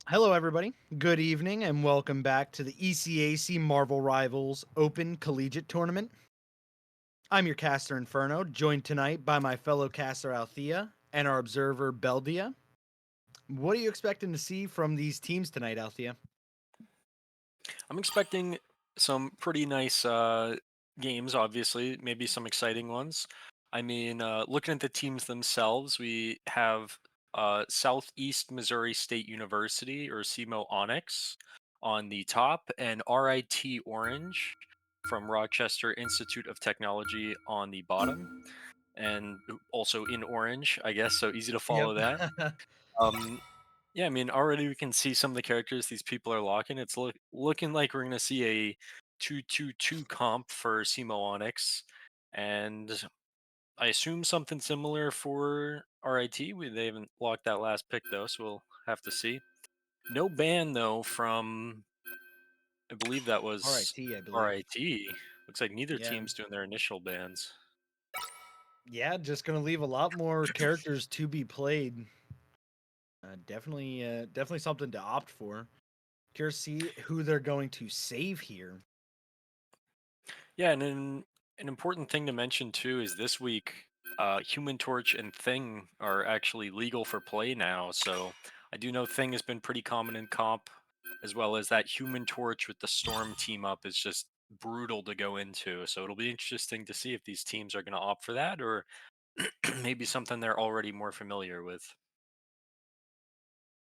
Hello, everybody. Good evening, and welcome back to the ECAC Marvel Rivals Open Collegiate Tournament. I'm your caster Inferno, joined tonight by my fellow caster Althea and our observer Beldia. What are you expecting to see from these teams tonight, Althea? I'm expecting some pretty nice games, obviously, maybe some exciting ones. I mean, looking at the teams themselves, we have Southeast Missouri State University, or SEMO Onyx, on the top, and RIT Orange from Rochester Institute of Technology on the bottom, and also in orange, I guess, so easy to Yep. follow that. Um, yeah, I mean, already we can see some of the characters these people are locking. It's looking like we're going to see a 2-2-2 comp for Simo Onyx, and I assume something similar for RIT. They haven't locked that last pick though, so we'll have to see. No ban though from I believe that was RIT, I believe. RIT. Looks like neither Yeah. team's doing their initial bans. Yeah, just gonna leave a lot more characters to be played. Definitely something to opt for. Curious to see who they're going to save here. Yeah, and then an important thing to mention too is this week, Human Torch and Thing are actually legal for play now. So I do know Thing has been pretty common in comp, as well as that Human Torch with the Storm team up is just brutal to go into. So it'll be interesting to see if these teams are going to opt for that or maybe something they're already more familiar with.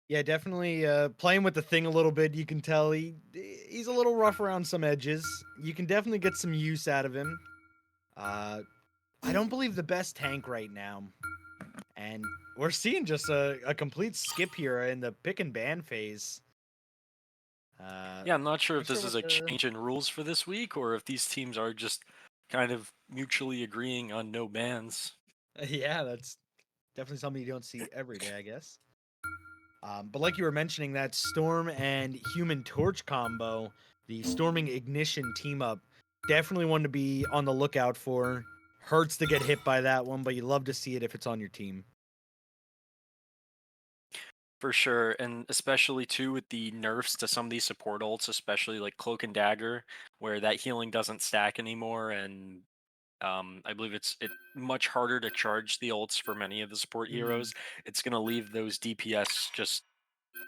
Yeah, definitely playing with the thing a little bit. You can tell he's a little rough around some edges. You can definitely get some use out of him. Uh, I don't believe the best tank right now. And we're seeing just a complete skip here in the pick and ban phase. Yeah, I'm not sure if Not sure this what is a the change in rules for this week or if these teams are just kind of mutually agreeing on no bans. yeah, that's definitely something you don't see every day, I guess. But like you were mentioning, that Storm and Human Torch combo, the Storming Ignition team up, definitely one to be on the lookout for. Hurts to get hit by that one, but you love to see it if it's on your team. For sure, and especially too with the nerfs to some of these support ults, especially like Cloak and Dagger, where that healing doesn't stack anymore, and I believe it much harder to charge the ults for many of the support Mm. heroes. It's gonna leave those DPS just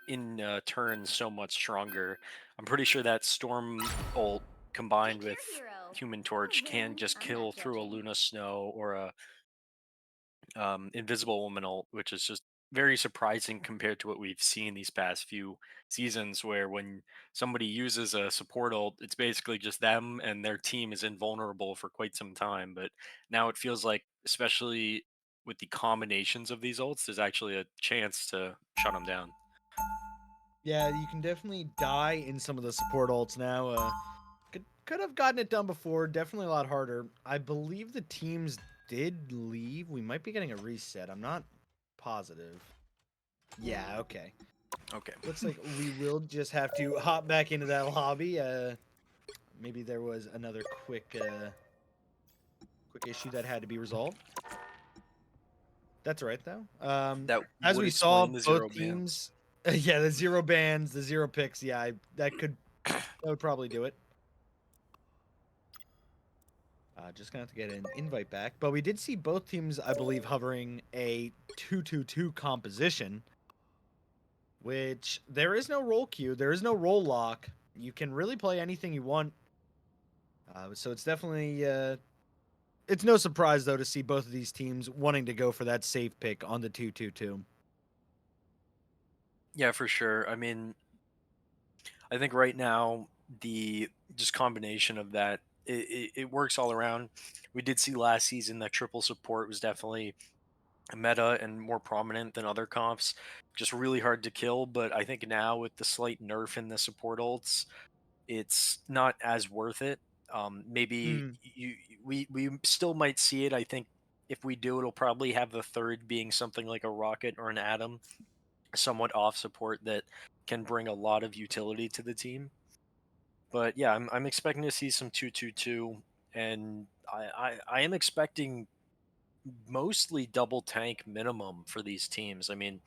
in turn so much stronger. I'm pretty sure that Storm ult combined Pick your with hero. Human I'll Torch can win. just I'm not kill through a judging. Luna Snow or a Invisible Woman ult, which is just very surprising compared to what we've seen these past few seasons, where when somebody uses a support ult, it's basically just them and their team is invulnerable for quite some time. But now it feels like, especially with the combinations of these ults, there's actually a chance to shut them down. Yeah, you can definitely die in some of the support ults now. Could have gotten it done before. Definitely a lot harder. I believe the teams did leave. We might be getting a reset. I'm not positive. Yeah, okay. Okay. Looks like we will just have to hop back into that lobby. Maybe there was another quick issue that had to be resolved. That's all right though. That As would we saw, explain the both zero bans. teams. Yeah, the zero bans, the zero picks. Yeah, that would probably do it. Just gonna have to get an invite back, but we did see both teams, I believe, hovering a 2-2-2 composition, which there is no roll queue, there is no roll lock. You can really play anything you want. So it's definitely it's no surprise though to see both of these teams wanting to go for that safe pick on the 2-2-2. Yeah, for sure. I mean, I think right now the just combination of that it works all around. We did see last season that triple support was definitely meta and more prominent than other comps. Just really hard to kill, but I think now with the slight nerf in the support ults, it's not as worth it. Maybe Hmm. we still might see it. I think if we do, it'll probably have the third being something like a rocket or an atom, somewhat off support that can bring a lot of utility to the team. But yeah, I'm expecting to see some 2-2-2, and I am expecting mostly double tank minimum for these teams. I mean,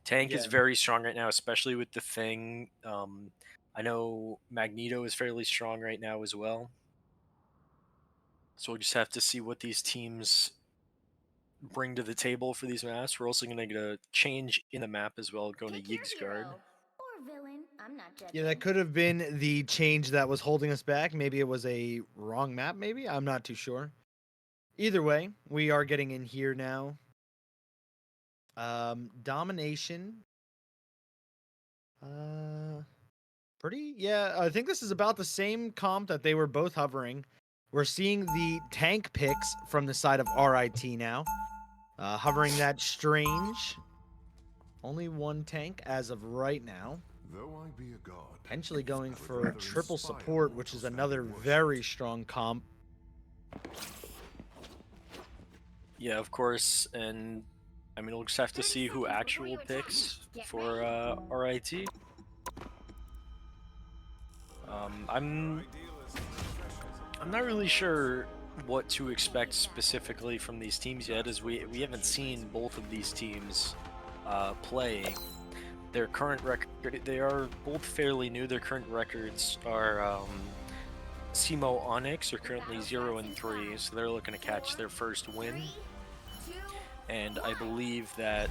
tank is Yeah. very strong right now, especially with the thing. I know Magneto is fairly strong right now as well. So we'll just have to see what these teams bring to the table for these maps. We're also going to get a change in the map as well, going to Pick your Yigsguard. hero or villain. I'm not judging. Yeah, that could have been the change that was holding us back. Maybe it was a wrong map, maybe? I'm not too sure. Either way, we are getting in here now. Domination. Yeah, I think this is about the same comp that they were both hovering. We're seeing the tank picks from the side of RIT now. Hovering that strange. Only one tank as of right now. Though I be a god, Potentially going I would for rather triple inspire support, which mortals is than another worship. very strong comp. Yeah, of course, and I mean we'll just have to see who actual picks for RIT. I'm not really sure what to expect specifically from these teams yet, as we haven't seen both of these teams play. Their current record, they are both fairly new. Their current records are SEMO Onyx are currently 0-3, so they're looking to catch their first win. And I believe that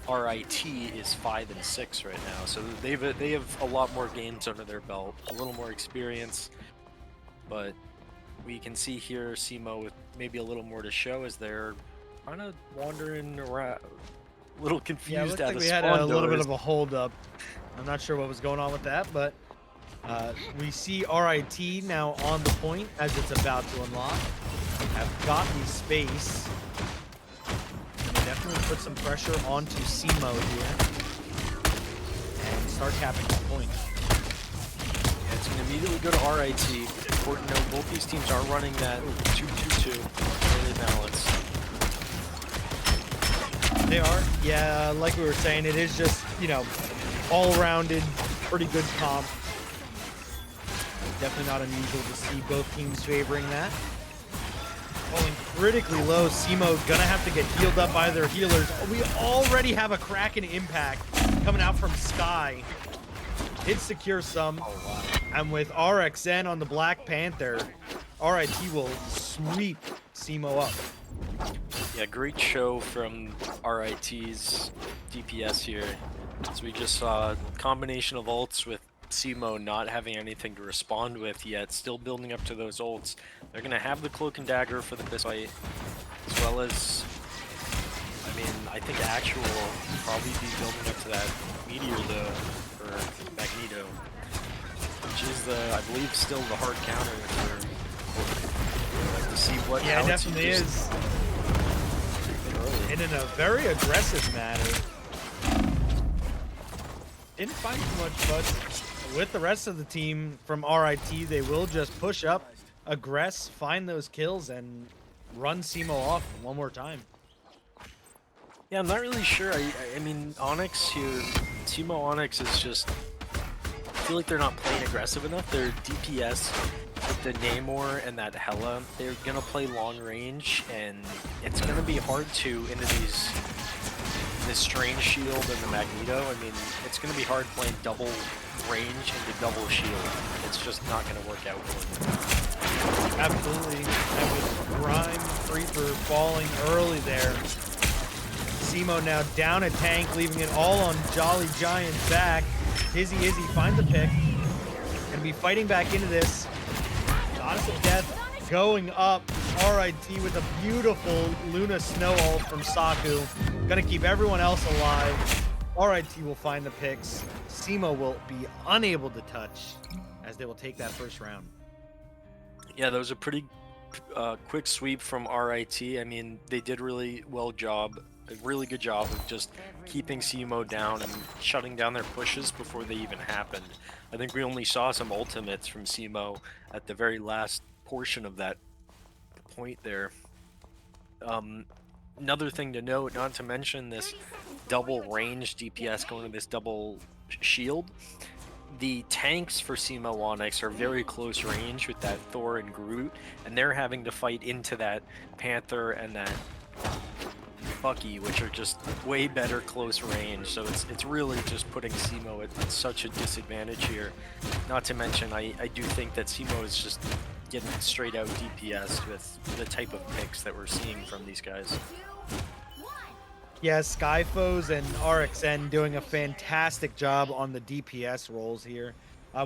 RIT is 5-6 right now, so they have a lot more games under their belt, a little more experience. But we can see here SEMO with maybe a little more to show as they're kind of wandering around, a little confused. Yeah, it looks out like of we had spawn a little bit doors. of a hold up. I'm not sure what was going on with that, but we see RIT now on the point as it's about to unlock. Have got the space. Gonna definitely put some pressure onto SEMO here and start capping the point. Yeah, it's going to immediately go to RIT. Important to note, both these teams are running that 2-2-2 early balance. They are, yeah, like we were saying, it is just, you know, all-rounded, pretty good comp. Definitely not unusual to see both teams favoring that. Falling critically low, SEMO gonna have to get healed up by their healers. We already have a Kraken impact coming out from Sky. Did secure some. Oh, wow. And with RXN on the Black Panther, RIT will sweep SEMO up. Yeah, great show from RIT's DPS here. So we just saw a combination of ults with SEMO not having anything to respond with yet, still building up to those ults. They're going to have the Cloak and Dagger for this fight, as well as, I mean, I think Actual will probably be building up to that Meteor, or Magneto, which is I believe, still the hard counter for, like, to see what. Yeah, it how it's definitely used is. early. And in a very aggressive manner. Didn't find too much, but with the rest of the team from RIT, they will just push up, aggress, find those kills, and run SEMO off one more time. Yeah, I'm not really sure. I mean, Onyx here, SEMO Onyx is just, I feel like they're not playing aggressive enough. Their DPS with the Namor and that Hela, they're gonna play long range, and it's gonna be hard to into this Strange Shield and the Magneto. I mean, it's gonna be hard playing double range into double shield. It's just not gonna work out for them. Absolutely. And with Grime Creeper falling early there, SEMO now down a tank, leaving it all on Jolly Giant's back. Izzy find the pick. Gonna be fighting back into this. Goddess of Death going up. RIT with a beautiful Luna Snow ult from Saku. Gonna keep everyone else alive. RIT will find the picks. SEMO will be unable to touch as they will take that first round. Yeah, that was a pretty quick sweep from RIT. I mean, they did a really good job of just keeping SEMO down and shutting down their pushes before they even happened. I think we only saw some ultimates from SEMO at the very last portion of that point there. Another thing to note, not to mention this double range DPS going to this double shield, the tanks for SEMO Onyx are very close range with that Thor and Groot, and they're having to fight into that Panther and that Bucky, which are just way better close range. So it's really just putting SEMO at such a disadvantage here. Not to mention, I do think that SEMO is just getting straight out DPS with the type of picks that we're seeing from these guys. Yeah, Skyfoes and RXN doing a fantastic job on the DPS roles here.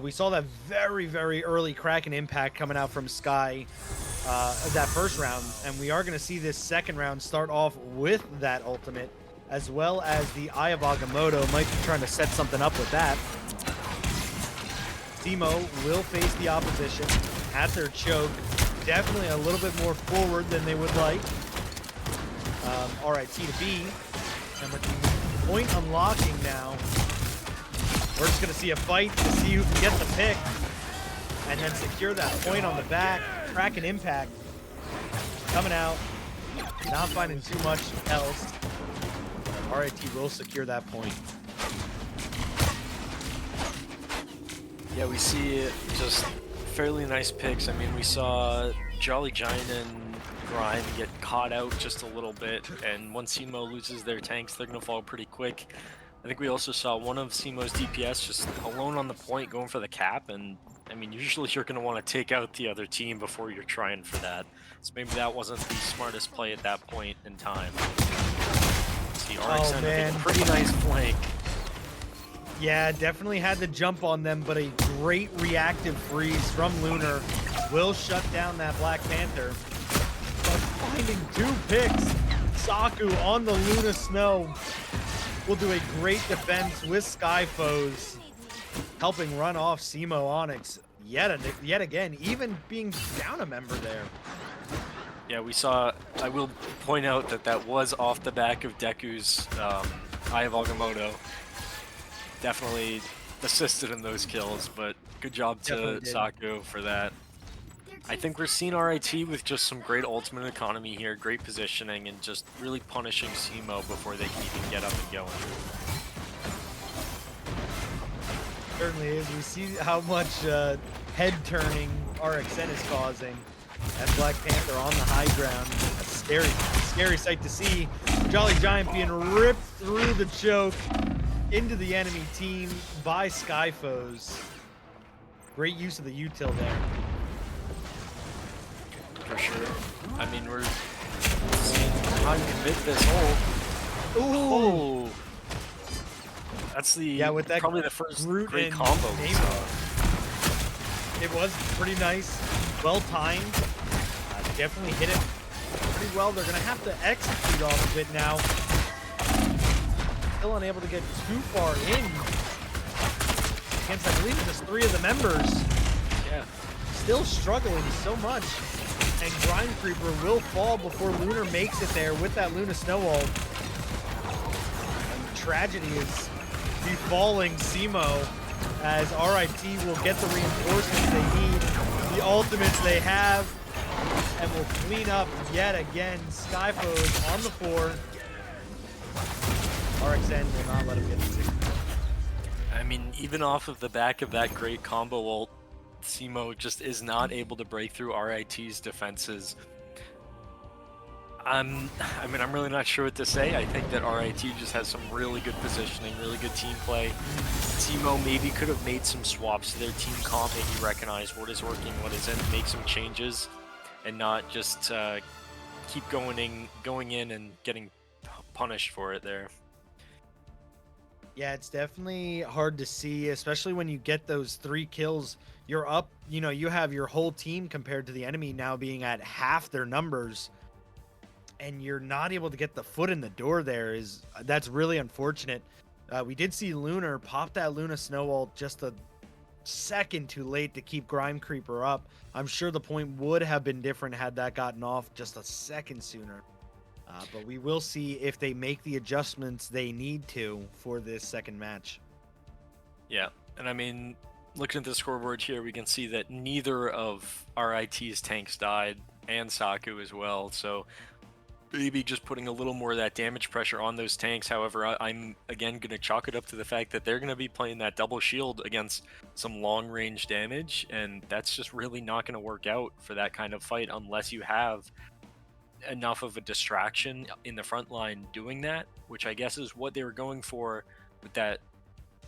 We saw that very, very early Kraken impact coming out from Sky that first round, and we are going to see this second round start off with that ultimate, as well as the Eye of Agamotto might be trying to set something up with that. Simo will face the opposition at their choke, definitely a little bit more forward than they would like. RIT to B, and with the point unlocking now, we're just going to see a fight to see who can get the pick and then secure that point on the back. Kraken impact coming out, not finding too much else. RIT will secure that point. Yeah, we see just fairly nice picks. I mean, we saw Jolly Giant and Grime get caught out just a little bit, and once Simo loses their tanks, they're going to fall pretty quick. I think we also saw one of Simo's DPS just alone on the point going for the cap, and I mean, usually you're going to want to take out the other team before you're trying for that. So maybe that wasn't the smartest play at that point in time. See, RXN with a pretty nice flank. Yeah, definitely had to jump on them, but a great reactive freeze from Lunar will shut down that Black Panther. But finding 2 picks, Saku on the Luna Snow will do a great defense with Skyfoes, helping run off Simo Onyx yet again, even being down a member there. Yeah, we saw, I will point out that that was off the back of Deku's Eye of Agamotto. Definitely assisted in those kills, but good job to Saku for that. I think we're seeing RIT with just some great ultimate economy here, great positioning, and just really punishing Simo before they can even get up and going. Certainly is. We see how much head turning RXN is causing. That Black Panther on the high ground. A scary sight to see. Jolly Giant being ripped through the choke into the enemy team by Skyfoes. Great use of the util there. For sure. I mean, we're seeing how you commit this hole. Ooh. Oh. That's the with that probably the first Groot great and combo we Nemo. saw. It was pretty nice, well timed. Definitely hit it pretty well. They're gonna have to execute off of it now. Still unable to get too far in. Against, I believe, just 3 of the members. Yeah. Still struggling so much. And Grind Creeper will fall before Lunar makes it there with that Luna Snowball. And tragedy is befalling Simo as RIT will get the reinforcements they need, the ultimates they have, and will clean up yet again. Skyfoes on the 4. RXN will not let him get the 6. I mean, even off of the back of that great combo ult, Simo just is not able to break through RIT's defenses. I'm really not sure what to say. I think that RIT just has some really good positioning, really good team play. Simo maybe could have made some swaps to their team comp, maybe recognize what is working, what isn't, make some changes, and not just keep going in and getting punished for it there. Yeah, it's definitely hard to see, especially when you get those 3 kills. You're up, you have your whole team compared to the enemy now being at half their numbers, and you're not able to get the foot in the door there. That's really unfortunate. We did see Lunar pop that Luna Snowball just a second too late to keep Grime Creeper up. I'm sure the point would have been different had that gotten off just a second sooner. But we will see if they make the adjustments they need to for this second match. Yeah, and I mean, looking at the scoreboard here, we can see that neither of RIT's tanks died, and Saku as well, so maybe just putting a little more of that damage pressure on those tanks. However, I'm again going to chalk it up to the fact that they're going to be playing that double shield against some long-range damage, and that's just really not going to work out for that kind of fight unless you have enough of a distraction in the front line doing that, which I guess is what they were going for with that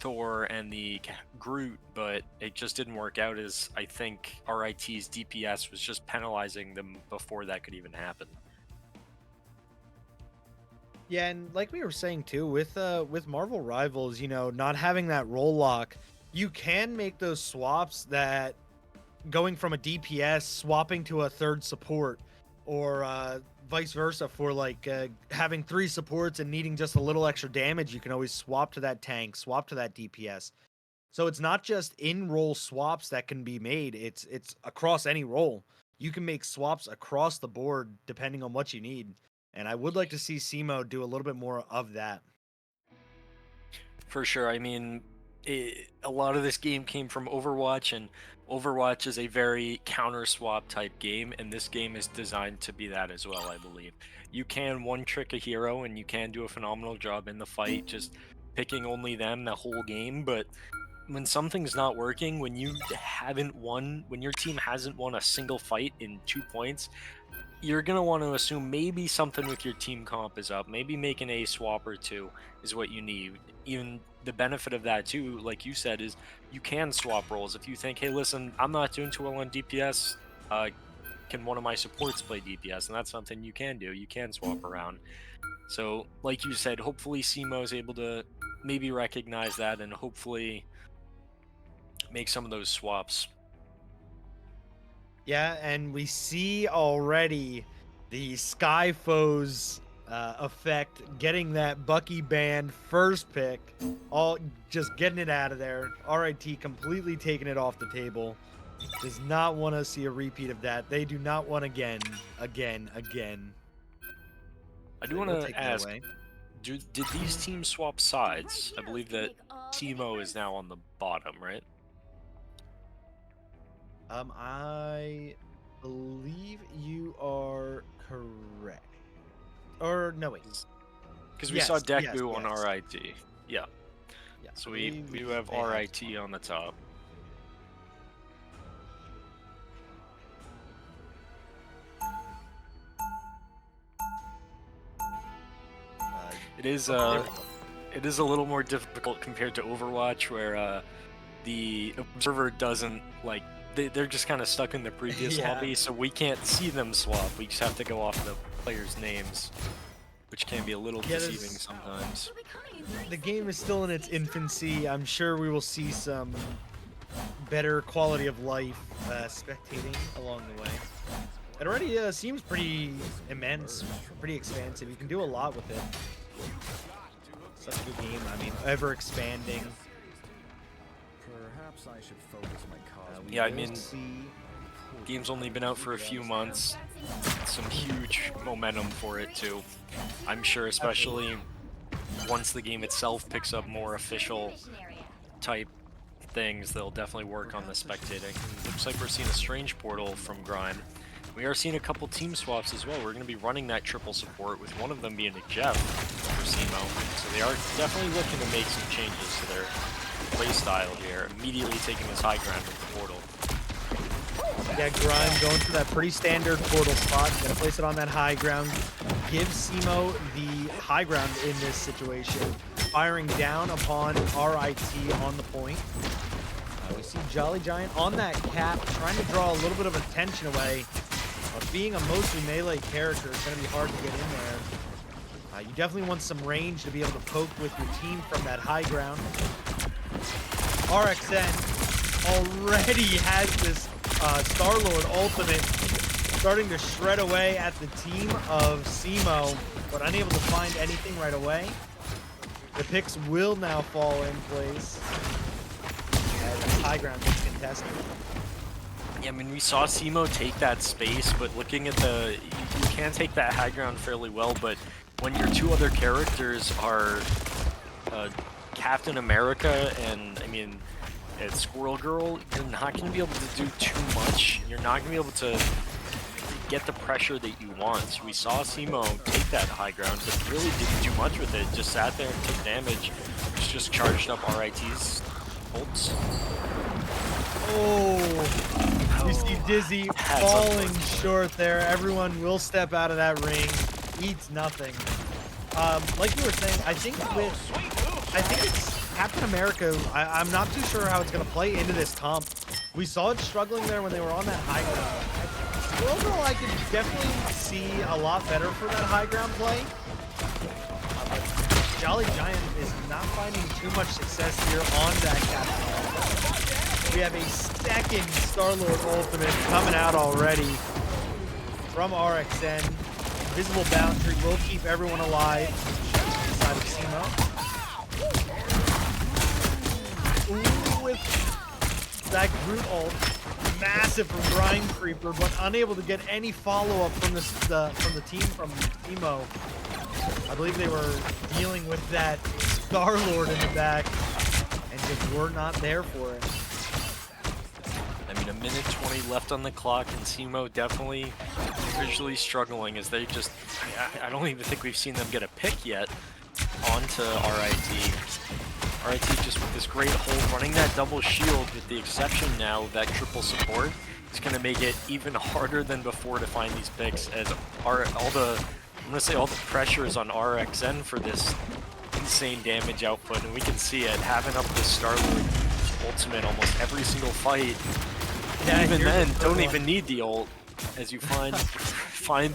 Thor and the Groot, but it just didn't work out as I think RIT's DPS was just penalizing them before that could even happen. Yeah, and like we were saying too, with Marvel Rivals, you know, not having that role lock, you can make those swaps that going from a DPS swapping to a third support, or vice versa for like having 3 supports and needing just a little extra damage. You can always swap to that tank, swap to that DPS. So it's not just in role swaps that can be made. It's across any role. You can make swaps across the board depending on what you need. And I would like to see SEMO do a little bit more of that. For sure. I mean, a lot of this game came from Overwatch, and Overwatch is a very counter swap type game, and this game is designed to be that as well, I believe. You can one trick a hero, and you can do a phenomenal job in the fight, just picking only them the whole game, but when something's not working, when you haven't won, when your team hasn't won a single fight in 2 points, you're going to want to assume maybe something with your team comp is up. Maybe making a swap or 2 is what you need. Even the benefit of that too, like you said, is you can swap roles. If you think, hey, listen, I'm not doing too well on DPS, can one of my supports play DPS? And that's something you can do. You can swap around. So like you said, hopefully SEMO is able to maybe recognize that and hopefully make some of those swaps. Yeah, and we see already the Skyfoes effect, getting that Bucky band first pick, all just getting it out of there. RIT completely taking it off the table. Does not want to see a repeat of that. They do not want again. I do want to ask, did these teams swap sides? I believe that Teemo is now on the bottom, right? I believe you are correct. Or no, wait. Because we saw Deku yes. on RIT. Yeah. Yeah, So I we believe have they have RIT on the top. It is a little more difficult compared to Overwatch, where the observer doesn't like they're just kind of stuck in the previous Yeah. lobby, so we can't see them swap. We just have to go off the players' names, which can be a little deceiving sometimes. The game is still in its infancy. I'm sure we will see some better quality of life spectating along the way. It already seems pretty immense, pretty expansive. You can do a lot with it. Such a good game. I mean, ever expanding. Perhaps I should focus my cause. Yeah, I mean, game's only been out for a few months. Some huge momentum for it too. I'm sure, especially once the game itself picks up more official type things, they'll definitely work on the spectating. Looks like we're seeing a strange portal from Grime. We are seeing a couple team swaps as well. We're going to be running that triple support, with one of them being a Jeff for SEMO. So they are definitely looking to make some changes to their playstyle here, immediately taking this high ground with the portal. Yeah, Grime going for that pretty standard portal spot. Gonna place it on that high ground. Give SEMO the high ground in this situation. Firing down upon RIT on the point. We see Jolly Giant on that cap, trying to draw a little bit of attention away. Being a mostly melee character, it's going to be hard to get in there. You definitely want some range to be able to poke with your team from that high ground. RXN already has this Star-Lord ultimate starting to shred away at the team of SEMO, but unable to find anything right away. The picks will now fall in place as the high ground is contested. Yeah, I mean, we saw SEMO take that space, but looking at you can take that high ground fairly well, but when your 2 other characters are Captain America and, I mean, Squirrel Girl, you're not going to be able to do too much. You're not going to be able to get the pressure that you want. So we saw SEMO take that high ground, but really didn't do much with it. Just sat there and took damage. Just charged up RIT's bolts. Oh, you see Dizzy falling short there. Everyone will step out of that ring. Eats nothing. Like you were saying, I think Captain America, I'm not too sure how it's going to play into this comp. We saw it struggling there when they were on that high ground. So overall, I could definitely see a lot better for that high ground play. But Jolly Giant is not finding too much success here on that Captain America. We have a second Star-Lord ultimate coming out already from RXN. Invisible Boundary will keep everyone alive inside of Simo. Ooh, with that Groot ult, massive from Grime Creeper, but unable to get any follow-up from the team from Emo. I believe they were dealing with that Star-Lord in the back and just were not there for it. I mean, a minute 20 left on the clock, and Simo definitely visually struggling as they just... I don't even think we've seen them get a pick yet onto RIT. RIT just with this great hold, running that double shield with the exception now of that triple support. It's going to make it even harder than before to find these picks as all the pressure is on RXN for this insane damage output, and we can see it having up the Star-Lord ultimate almost every single fight. Yeah, even then, don't one. even need the ult as you find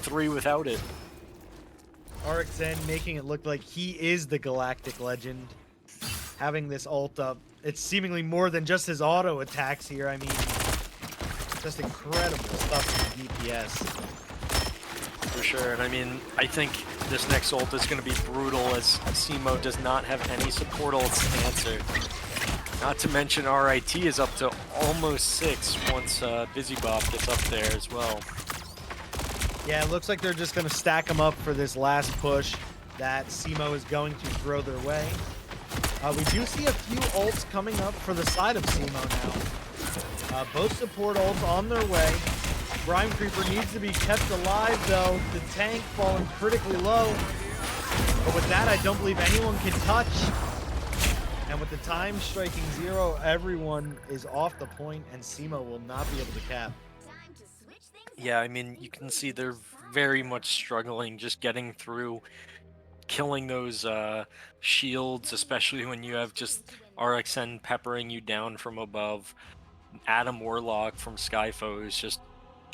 3 without it. RXN making it look like he is the Galactic Legend. Having this ult up, it's seemingly more than just his auto attacks here. I mean, just incredible stuff from DPS. For sure, and I mean, I think this next ult is going to be brutal as Simo does not have any support ults to answer. Not to mention RIT is up to almost 6 once Busy Bob gets up there as well. Yeah, it looks like they're just going to stack them up for this last push that Simo is going to throw their way. We do see a few ults coming up for the side of Simo now. Both support ults on their way. Grime Creeper needs to be kept alive though. The tank falling critically low. But with that, I don't believe anyone can touch. And with the time striking 0, everyone is off the point and Simo will not be able to cap. Yeah, I mean, you can see they're very much struggling just getting through, killing those shields, especially when you have just RXN peppering you down from above. Adam Warlock from Skyfo is just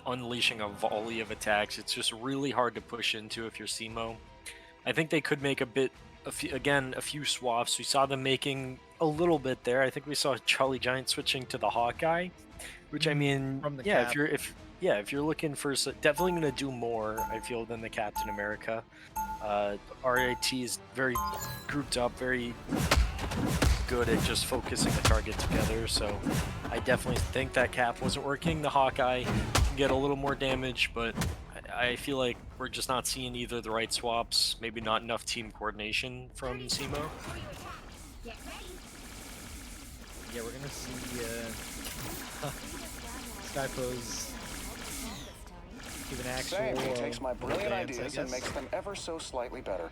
unleashing a volley of attacks. It's just really hard to push into if you're Simo. I think they could make a few swaps. We saw them making a little bit there. I think we saw Charlie Giant switching to the Hawkeye, which I mean, From the yeah, cap. if you're looking for definitely going to do more, I feel, than the Captain America. RIT is very grouped up, very good at just focusing the target together, so I definitely think that cap wasn't working. The Hawkeye can get a little more damage, but I feel like we're just not seeing either the right swaps, maybe not enough team coordination from Simo. Yeah, we're gonna see Skyfo's give an actual Same. He takes my brilliant advance, ideas and makes them ever so slightly better.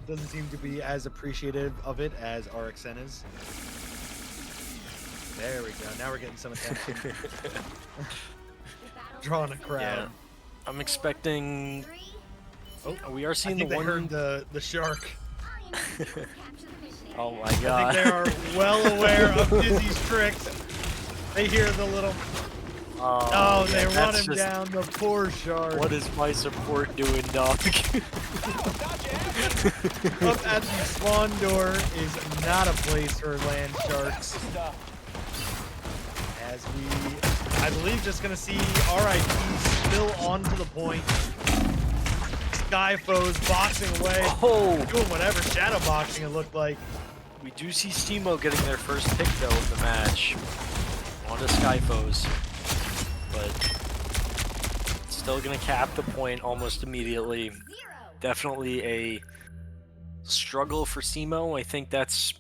Doesn't seem to be as appreciative of it as RXN is. There we go. Now we're getting some attention. Drawing a crowd. Yeah, I'm expecting. Oh, we are seeing I think the they one. heard the shark. Oh my I god! think they are well aware of Dizzy's tricks. They hear the little. Oh, they yeah, run him just- down. The poor shark. What is my support doing, dog? Up at the spawn door is not a place for land sharks. As I believe, just gonna see RIT still onto the point. Skyfo's boxing away, doing whatever shadow boxing it looked like. We do see Simo getting their first pick though of the match onto Skyfo's, but still gonna cap the point almost immediately. Definitely a struggle for Simo. I think that's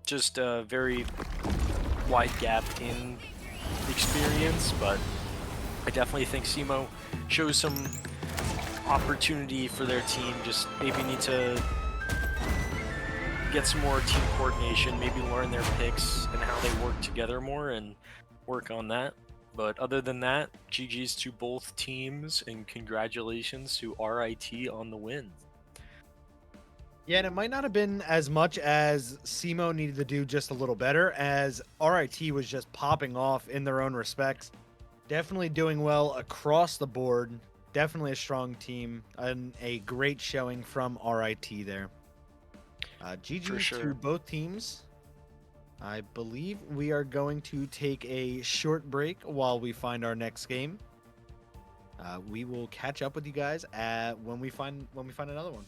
just a very wide gap in experience, but I definitely think Simo shows some opportunity for their team. Just maybe need to get some more team coordination, maybe learn their picks and how they work together more and work on that. But other than that, GG's to both teams and congratulations to RIT on the win. Yeah, and it might not have been as much as SEMO needed to do just a little better, as RIT was just popping off in their own respects. Definitely doing well across the board. Definitely a strong team and a great showing from RIT there. For GG to sure. both teams. I believe we are going to take a short break while we find our next game. We will catch up with you guys when we find another one.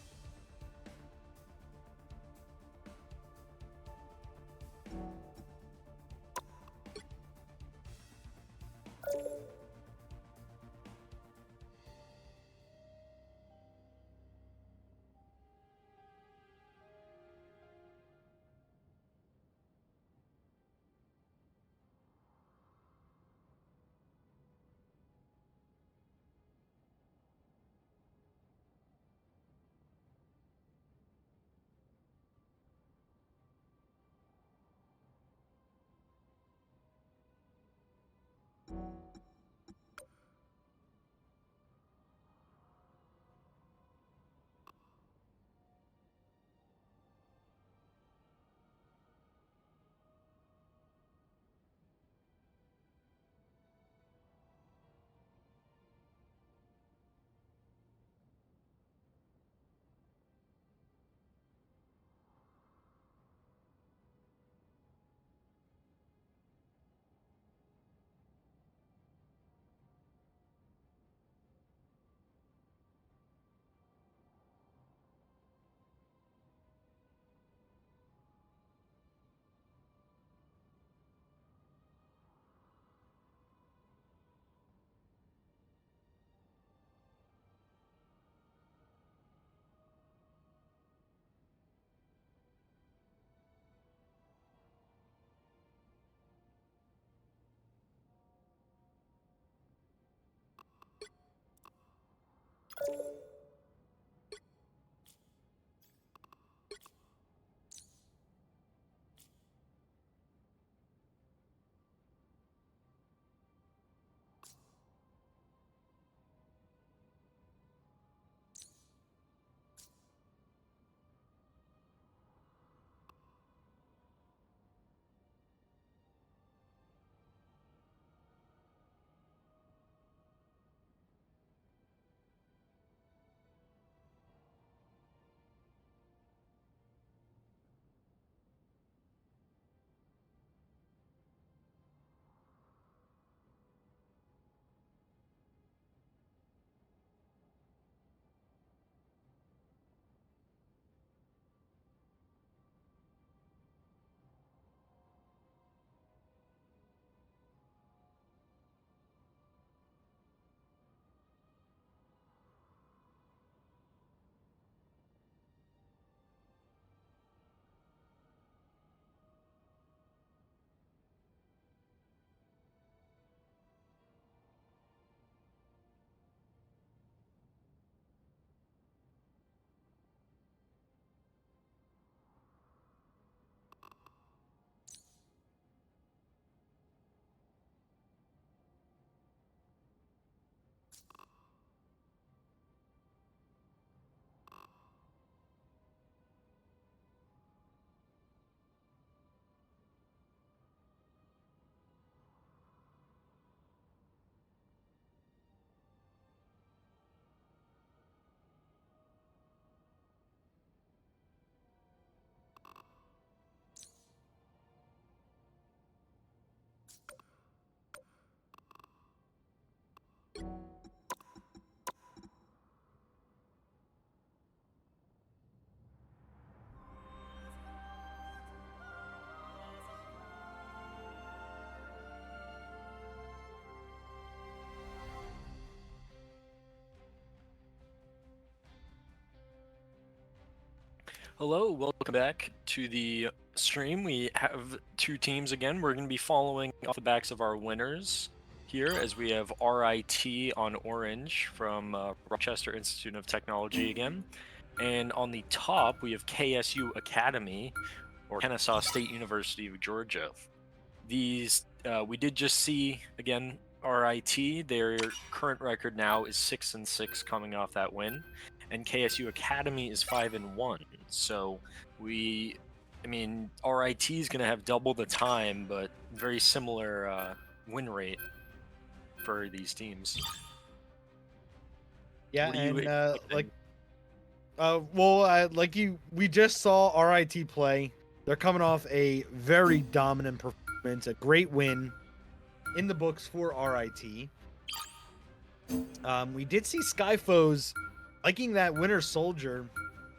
Hello, welcome back to the stream. We have two teams again. We're going to be following off the backs of our winners here, as we have RIT on orange from Rochester Institute of Technology again. And on the top, we have KSU Academy, or Kennesaw State University of Georgia. These, we did just see, again, RIT. Their current record now is 6-6 coming off that win. and KSU Academy is 5-1. So I mean, RIT is going to have double the time, but very similar win rate for these teams. Yeah, What are you and expecting? we just saw RIT play. They're coming off a very dominant performance, a great win in the books for RIT. We did see Skyfoes liking that Winter Soldier,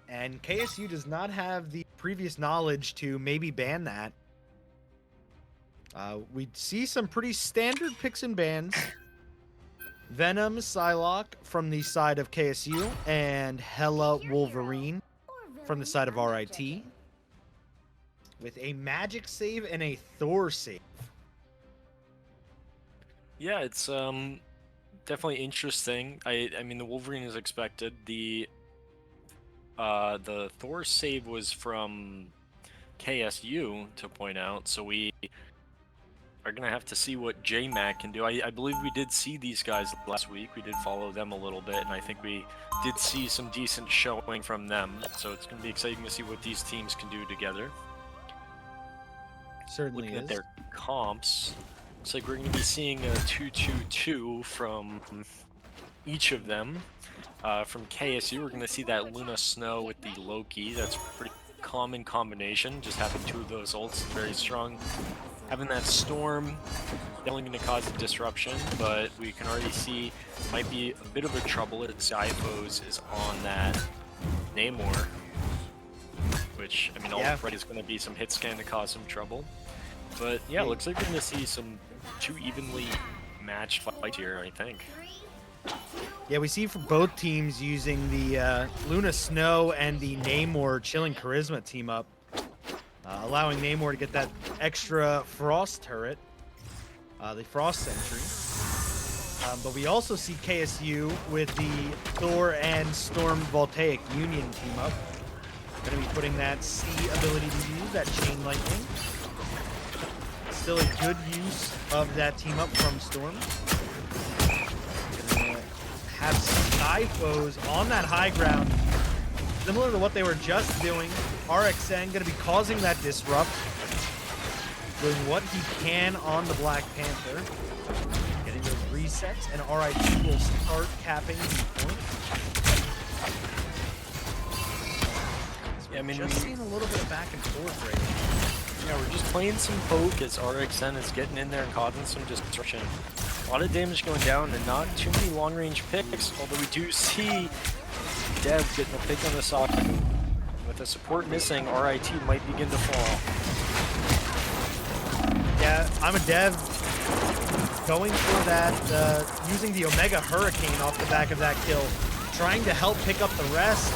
and KSU does not have the previous knowledge to maybe ban that. We see some pretty standard picks and bans. Venom, Psylocke from the side of KSU, and Hella Wolverine from the side of RIT, with a magic save and a Thor save. Yeah, it's definitely interesting. I mean, the Wolverine is expected. The Thor save was from KSU, to point out, so we are gonna have to see what JMac can do. I believe we did see these guys last week. We did follow them a little bit, and I think we did see some decent showing from them. So it's gonna be exciting to see what these teams can do together. Certainly Looking is. at their comps, looks like we're gonna be seeing a 2-2-2 from each of them. From KSU, we're gonna see that Luna Snow with the Loki. That's a pretty common combination. Just having two of those ults, very strong. Having that Storm, definitely going to cause a disruption, but we can already see might be a bit of a trouble as Skyfoes is on that Namor, which, I mean, already is going to be some hit scan to cause some trouble. But yeah, looks like we're going to see some two evenly matched fights here, I think. Yeah, we see for both teams using the Luna Snow and the Namor Chilling Charisma team up. Allowing Namor to get that extra Frost turret, the Frost Sentry. But we also see KSU with the Thor and Storm Voltaic Union team up. Going to be putting that C ability to use, that Chain Lightning. Still a good use of that team up from Storm. Gonna have Skyfoes on that high ground. Similar to what they were just doing, RXN going to be causing that disrupt, doing what he can on the Black Panther, getting those resets, and RIT will start capping the point. So Yeah, I mean, just seeing a little bit of back and forth right now. Yeah, we're just playing some poke as RXN is getting in there and causing some disruption. A lot of damage going down and not too many long-range picks, although we do see Dev getting a pick on the socket. With the support missing, RIT might begin to fall. Yeah, I'm a Dev going for that, using the Omega Hurricane off the back of that kill, trying to help pick up the rest.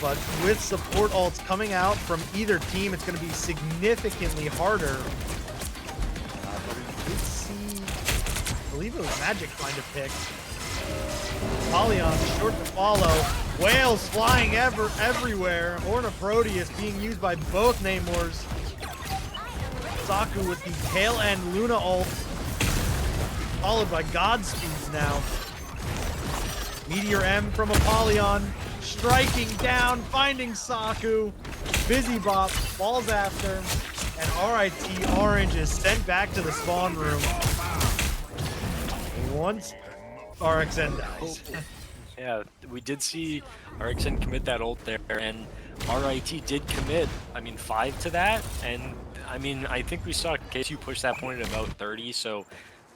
But with support ults coming out from either team, it's going to be significantly harder. But we did see, I believe it was Magic find a pick. Polyon short to follow. Whales flying everywhere. Horn of Proteus being used by both Namors. Saku with the tail end Luna ult, followed by Godspeeds now. Meteor M from Apollyon, striking down, finding Saku. Busy Bop falls after, and RIT Orange is sent back to the spawn room. Once RXN dies. Yeah, we did see RXN commit that ult there, and RIT did commit, 5 to that, and I think we saw KSU push that point at about 30, so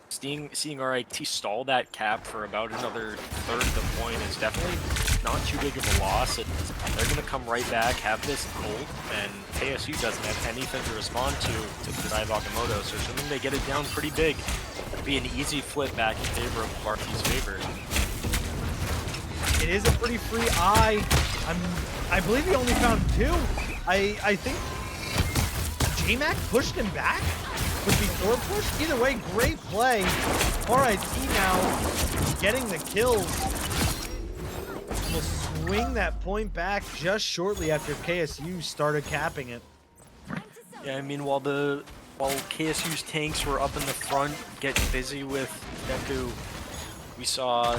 seeing RIT stall that cap for about another third of the point is definitely not too big of a loss. They're going to come right back, have this ult, and KSU doesn't have anything to respond to Dai Bakamoto, so assuming they get it down pretty big, it'll be an easy flip back in favor of RIT's favor. It is a pretty free eye. I believe he only found 2. I think JMac pushed him back with the Thor push. Either way, great play. RIT now getting the kills. Will swing that point back just shortly after KSU started capping it. Yeah, while KSU's tanks were up in the front getting busy with Deku, we saw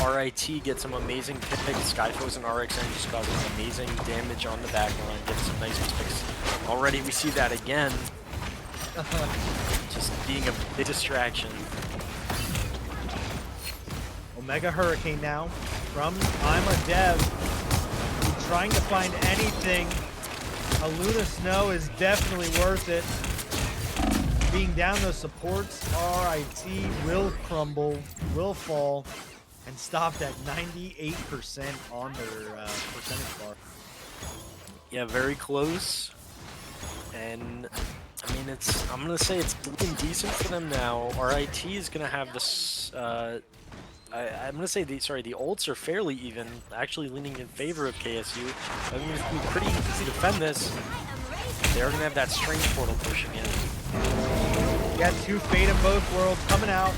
RIT get some amazing picks. Skyfoes and RXN just causing amazing damage on the back line, get some nice picks. Already we see that again. Just being a big distraction. Omega Hurricane now from I'm a Dev. Trying to find anything. A Luna Snow is definitely worth it. Being down those supports, RIT will crumble, will fall, and stopped at 98% on their percentage bar. Yeah, very close. And I mean, I'm gonna say it's looking decent for them now. RIT is gonna have this. I'm gonna say the ults are fairly even, actually leaning in favor of KSU. I mean, it's gonna be pretty easy to defend this. They're gonna have that strange portal pushing in. Got 2 Fate of both worlds coming out.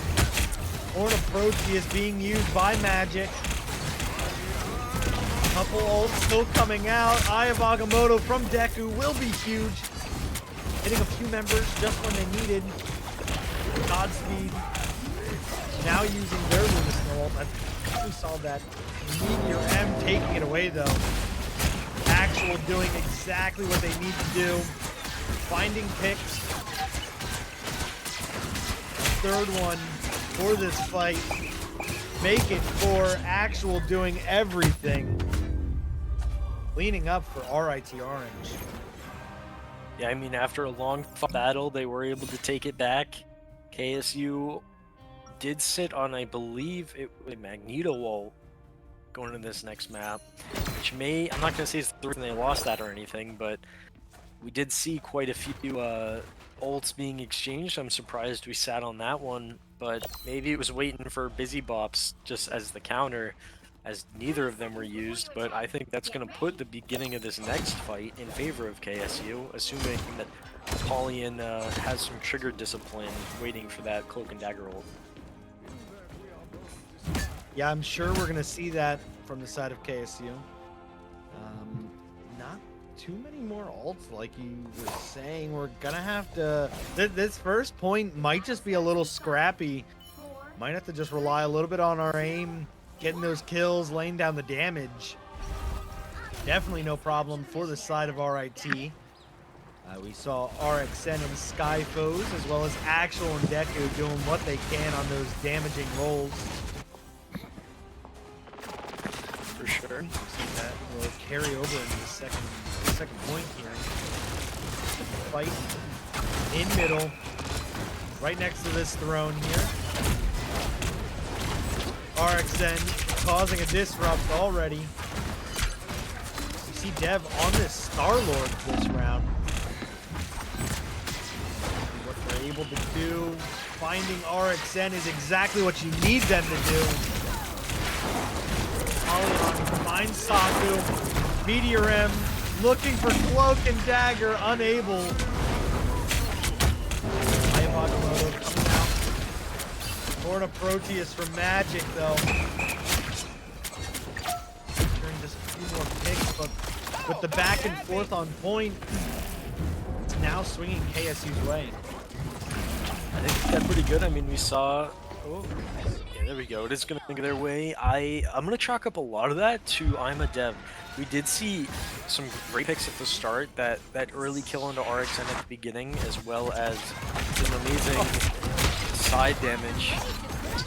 Horn of Proteus being used by Magic. Couple ults still coming out. Eye of Agamotto from Deku will be huge. Hitting a few members just when they needed. Godspeed. Now using their Luna Snow ult. I think we saw that. Meteor M taking it away though. Actual doing exactly what they need to do. Finding picks. Third one for this fight. Make it for Actual doing everything. Leaning up for RIT Orange. Yeah, I mean, after a long battle, they were able to take it back. KSU did sit on, I believe, it was a Magneto wall going into this next map, which I'm not going to say it's the reason they lost that or anything, but we did see quite a few ults being exchanged. I'm surprised we sat on that one, but maybe it was waiting for Busy Bops just as the counter, as neither of them were used. But I think that's going to put the beginning of this next fight in favor of KSU, assuming that Paulian has some trigger discipline waiting for that Cloak and Dagger ult. Yeah, I'm sure we're going to see that from the side of KSU. Not too many more ults like you were saying. We're going to have to... This first point might just be a little scrappy. Might have to just rely a little bit on our aim, getting those kills, laying down the damage. Definitely no problem for the side of RIT. We saw RXN and Skyfoes, as well as Actual and Deku doing what they can on those damaging rolls. For sure. That will carry over into the second point here. Fight in middle, right next to this throne here. RXN causing a disrupt already. You see Dev on this Star-Lord this round. What they're able to do, finding RXN is exactly what you need them to do. Polygon finds Saku. Meteor M looking for Cloak and Dagger, unable. Agamotto coming out. Horn of Proteus from Magic though. Turning just a few more picks, but with the back and forth on point, it's now swinging KSU's way. I think that's pretty good. I mean, we saw... Oh, yeah, there we go. It is going to go their way. I'm going to chalk up a lot of that to I'm a Dev. We did see some great picks at the start. That early kill into RXN at the beginning, as well as some amazing side damage.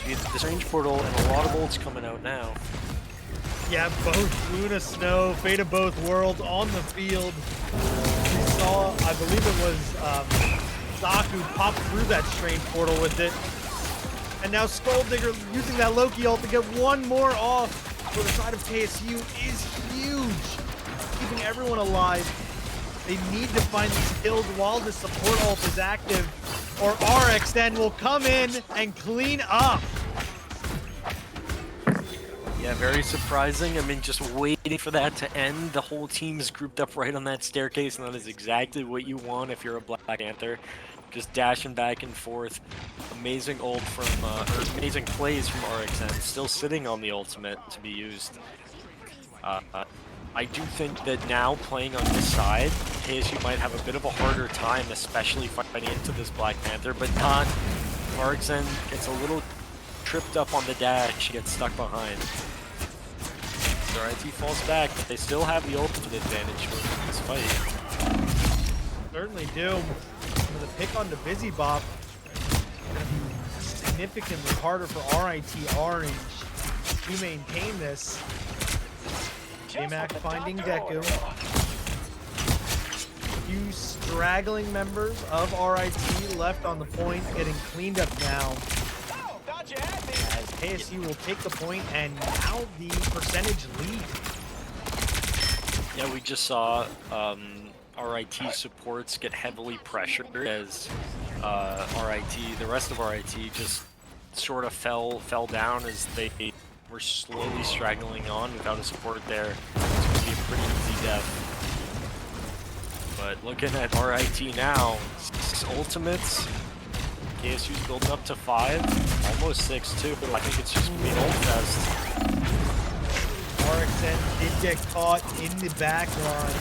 The Strange Portal and a lot of bolts coming out now. Yeah, both Luna Snow, Fate of both worlds on the field. We saw, I believe it was Zaku pop through that Strange Portal with it. And now Skulldigger using that Loki ult to get one more off for the side of KSU is huge. Keeping everyone alive. They need to find these kills while the support ult is active, or RXN will come in and clean up. Yeah, very surprising. I mean, just waiting for that to end. The whole team's grouped up right on that staircase, and that is exactly what you want if you're a Black Panther. Just dashing back and forth. Amazing ult from, or amazing plays from RXN. Still sitting on the ultimate to be used. I do think that now playing on this side, KSU might have a bit of a harder time, especially fighting into this Black Panther, but not. RXN gets a little tripped up on the dash, gets stuck behind. So RIT falls back, but they still have the ultimate advantage for this fight. Certainly do. With a pick on the Busy Bop, significantly harder for RIT Orange to maintain this. ECAC finding Deku. Few straggling members of RIT left on the point, getting cleaned up now. As KSU will take the point, and now the percentage lead. Yeah, we just saw RIT supports get heavily pressured as the rest of RIT just sort of fell down as they were slowly straggling on without a support there. It's going to be a pretty easy death. But looking at RIT now, 6 ultimates. KSU's building up to 5, almost 6 too, but I think it's just going to be an ult fest. RXN did get caught in the back line.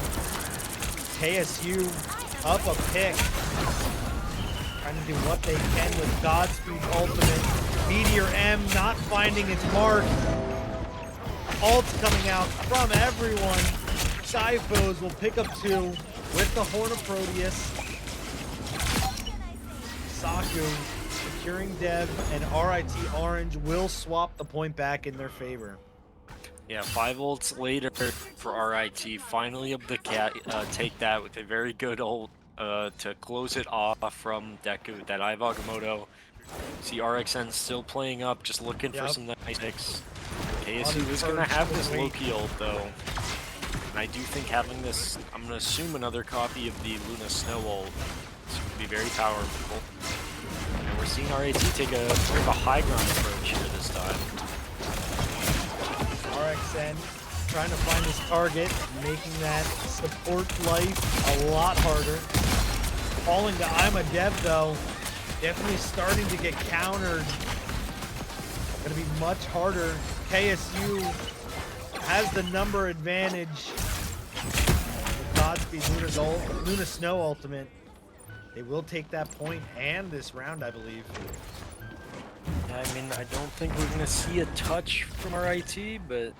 KSU up a pick. Trying to do what they can with Godspeed ultimate. Meteor M not finding its mark. Ults coming out from everyone. Skyfoes will pick up 2 with the Horn of Proteus. Saku securing Dev, and RIT Orange will swap the point back in their favor. Yeah, 5 ults later for RIT, finally able to take that with a very good ult to close it off from Deku, that Agamotto. See RXN still playing up, just looking for some nice picks. KSU is going to have this low-key ult though. And I do think having this, I'm going to assume another copy of the Luna Snow ult. This would be very powerful. And we're seeing RIT take a sort of a high ground approach here this time. RXN trying to find his target, making that support life a lot harder. Falling to I'm a Dev though, definitely starting to get countered. Gonna be much harder. KSU has the number advantage. Godspeed Luna Snow ultimate. They will take that point and this round, I believe. Yeah, I mean, I don't think we're going to see a touch from RIT, but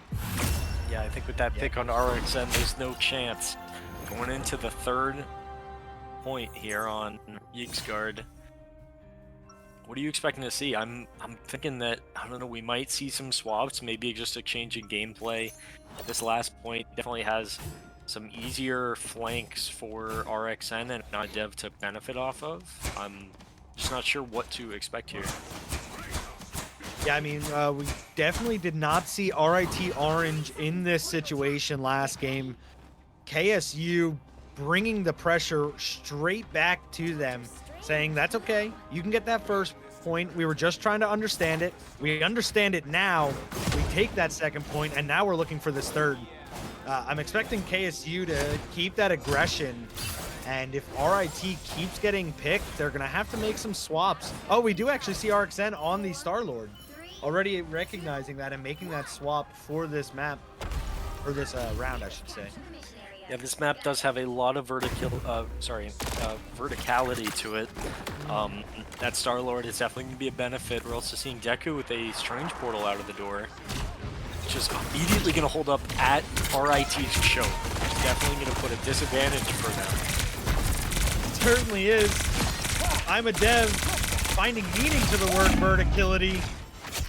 yeah, I think with that pick on RXN, there's no chance. Going into the 3rd point here on Yiggsguard. What are you expecting to see? I'm thinking that, I don't know, we might see some swaps, maybe just a change in gameplay. This last point definitely has some easier flanks for RXN and not Dev to benefit off of. I'm just not sure what to expect here. Yeah, I mean, we definitely did not see RIT Orange in this situation last game. KSU bringing the pressure straight back to them, saying, that's okay, you can get that first point. We were just trying to understand it. We understand it now. We take that 2nd point, and now we're looking for this 3rd. I'm expecting KSU to keep that aggression, and if RIT keeps getting picked, they're going to have to make some swaps. Oh, we do actually see RXN on the Star-Lord, already recognizing that and making that swap for this map, or this round, I should say. Yeah, this map does have a lot of verticality to it. That Star-Lord is definitely going to be a benefit. We're also seeing Deku with a strange portal out of the door. Just immediately going to hold up at RIT's choke. It's definitely going to put a disadvantage for them. It certainly is. I'm a Dev, finding meaning to the word verticality.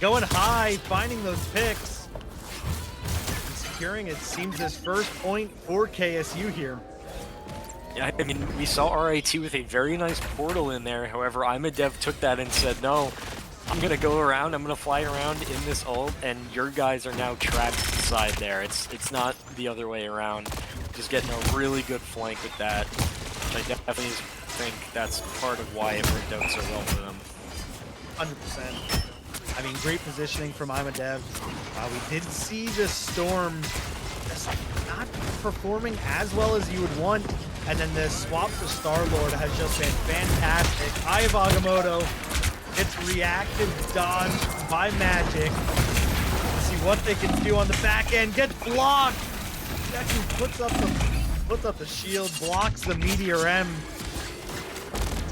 Going high, finding those picks. And securing, it seems, this first point for KSU here. Yeah, I mean, we saw RIT with a very nice portal in there. However, I'm a Dev took that and said, no, I'm going to go around, I'm going to fly around in this ult, and your guys are now trapped inside there. It's not the other way around. Just getting a really good flank with that, which I definitely think that's part of why it worked out so well for them. 100%. I mean, great positioning from I'm a Dev. We did see the Storm just not performing as well as you would want, and then the swap to Star-Lord has just been fantastic. Agamotto gets reactive dodged by Magic. Let's see what they can do on the back end. Gets blocked. Deku puts up the shield, blocks the Meteor M.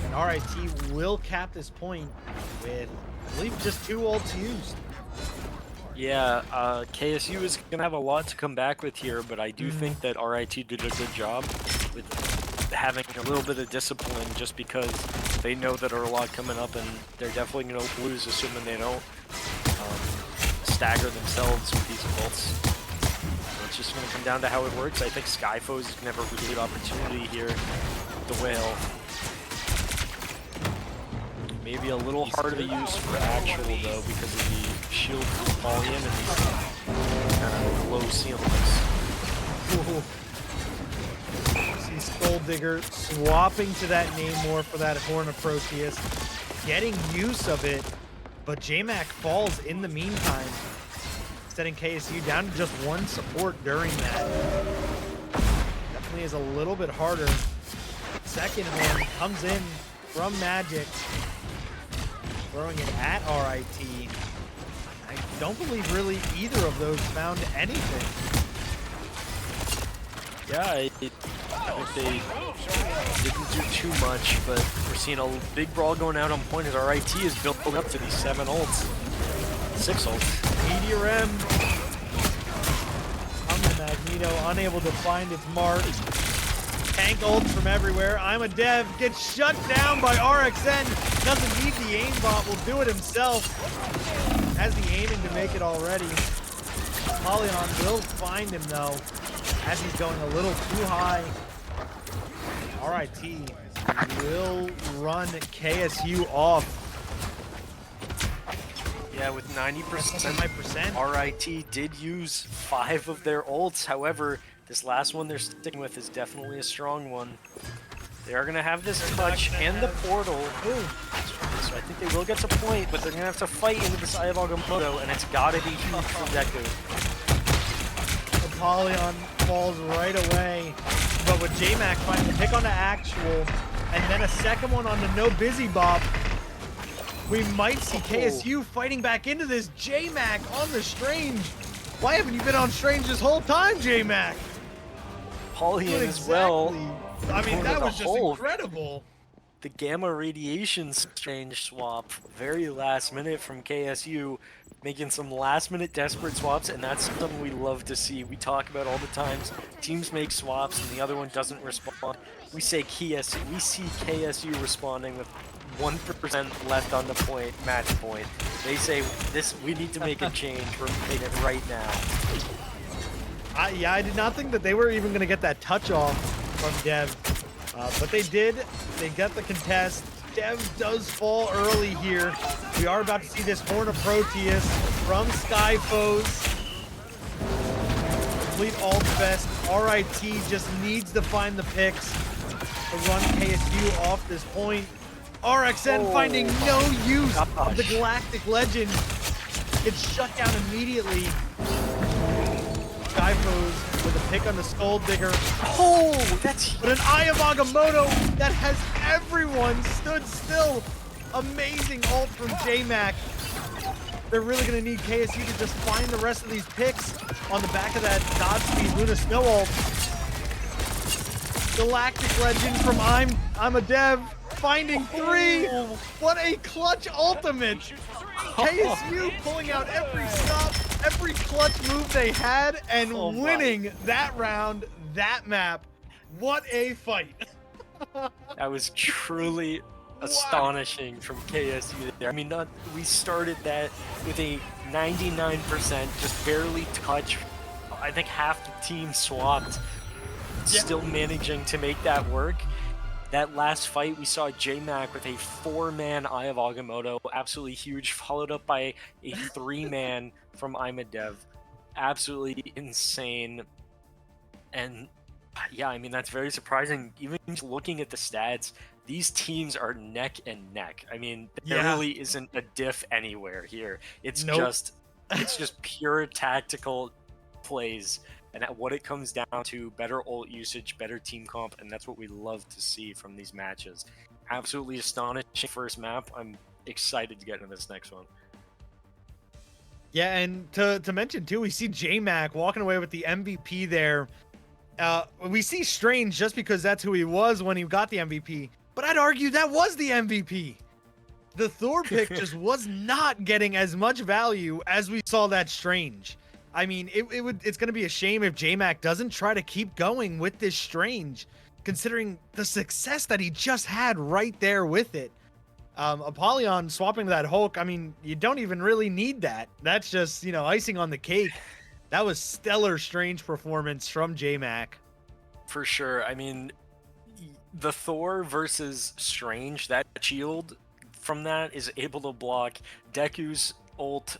And RIT will cap this point with believe just 2 ults used. Yeah, KSU is going to have a lot to come back with here, but I do think that RIT did a good job with having a little bit of discipline just because they know that there are a lot coming up and they're definitely going to lose assuming they don't stagger themselves with these ults. So it's just going to come down to how it works. I think Skyfoes is going to have a really good opportunity here with the Whale. Maybe a little harder to use for actual though because of the shield volume and these kind of low ceilings. See Skull Digger swapping to that Namor for that Horn of Proteus, getting use of it, but JMac falls in the meantime, setting KSU down to just 1 support during that. Definitely is a little bit harder. Second one comes in from Magic, throwing it at RIT. I don't believe really either of those found anything. Yeah, I think they didn't do too much, but we're seeing a big brawl going out on point as RIT is building up to these 7 ults. 6 ults. Meteor M. I'm the Magneto, unable to find its mark. Tank ults from everywhere. I'm a Dev, gets shut down by RXN. Doesn't need the aimbot, will do it himself. Has the aiming to make it already. Apollyon will find him though, as he's going a little too high. RIT will run KSU off. Yeah, with 90%, 95%. RIT did use 5 of their ults. However, this last one they're sticking with is definitely a strong one. They are going to have this touch and the portal. So I think they will get to point, but they're going to have to fight into this Eye of Agamotto, and it's got to be huge from Deku. Apollyon falls right away, but with JMac finding the pick on the actual, and then a second one on the no busy bop, we might see KSU fighting back into this. JMac on the Strange. Why haven't you been on Strange this whole time, JMac? Apollyon as well. I mean, that was just hole. incredible. The Gamma Radiation Strange swap, very last minute from KSU, making some last minute desperate swaps, and that's something we love to see. We talk about all the times, teams make swaps and the other one doesn't respond. We say KSU, we see KSU responding with 1% left on the point, match point. They say, we need to make a change, we're making it right now. Yeah, I did not think that they were even going to get that touch off from Dev, but they did. They got the contest. Dev does fall early here. We are about to see this Horn of Proteus from Skyfoes. Complete ult fest. RIT just needs to find the picks to run KSU off this point. RXN finding no use of the Galactic Legend. Gets shut down immediately. Skyfoes with a pick on the Skull Digger. But an Eye of Agamotto that has everyone stood still. Amazing ult from JMac. They're really going to need KSU to just find the rest of these picks on the back of that Godspeed Luna Snow ult. Galactic Legend from I'm a Dev, finding 3. What a clutch ultimate. KSU pulling out every stop, every clutch move they had, and winning that round, that map. What a fight. That was truly astonishing from KSU there. I mean, we started that with a 99%, just barely touch. I think half the team swapped, still managing to make that work. That last fight, we saw JMac with a 4-man Eye of Agamotto, absolutely huge, followed up by a 3-man from I'm a Dev. Absolutely insane. And yeah, I mean, that's very surprising. Even just looking at the stats, these teams are neck and neck. I mean, there really isn't a diff anywhere here. It's just pure tactical plays. And what it comes down to, better ult usage, better team comp, and that's what we love to see from these matches. Absolutely astonishing first map. I'm excited to get into this next one. Yeah, and to mention too, we see JMac walking away with the MVP there. We see Strange just because that's who he was when he got the MVP. But I'd argue that was the MVP. the Thor pick just was not getting as much value as we saw that Strange. I mean, it's going to be a shame if JMac doesn't try to keep going with this Strange, considering the success that he just had right there with it. Apollyon swapping to that Hulk, I mean, you don't even really need that. That's just, you know, icing on the cake. That was stellar Strange performance from JMac. For sure. I mean, the Thor versus Strange, that shield from that is able to block Deku's ult,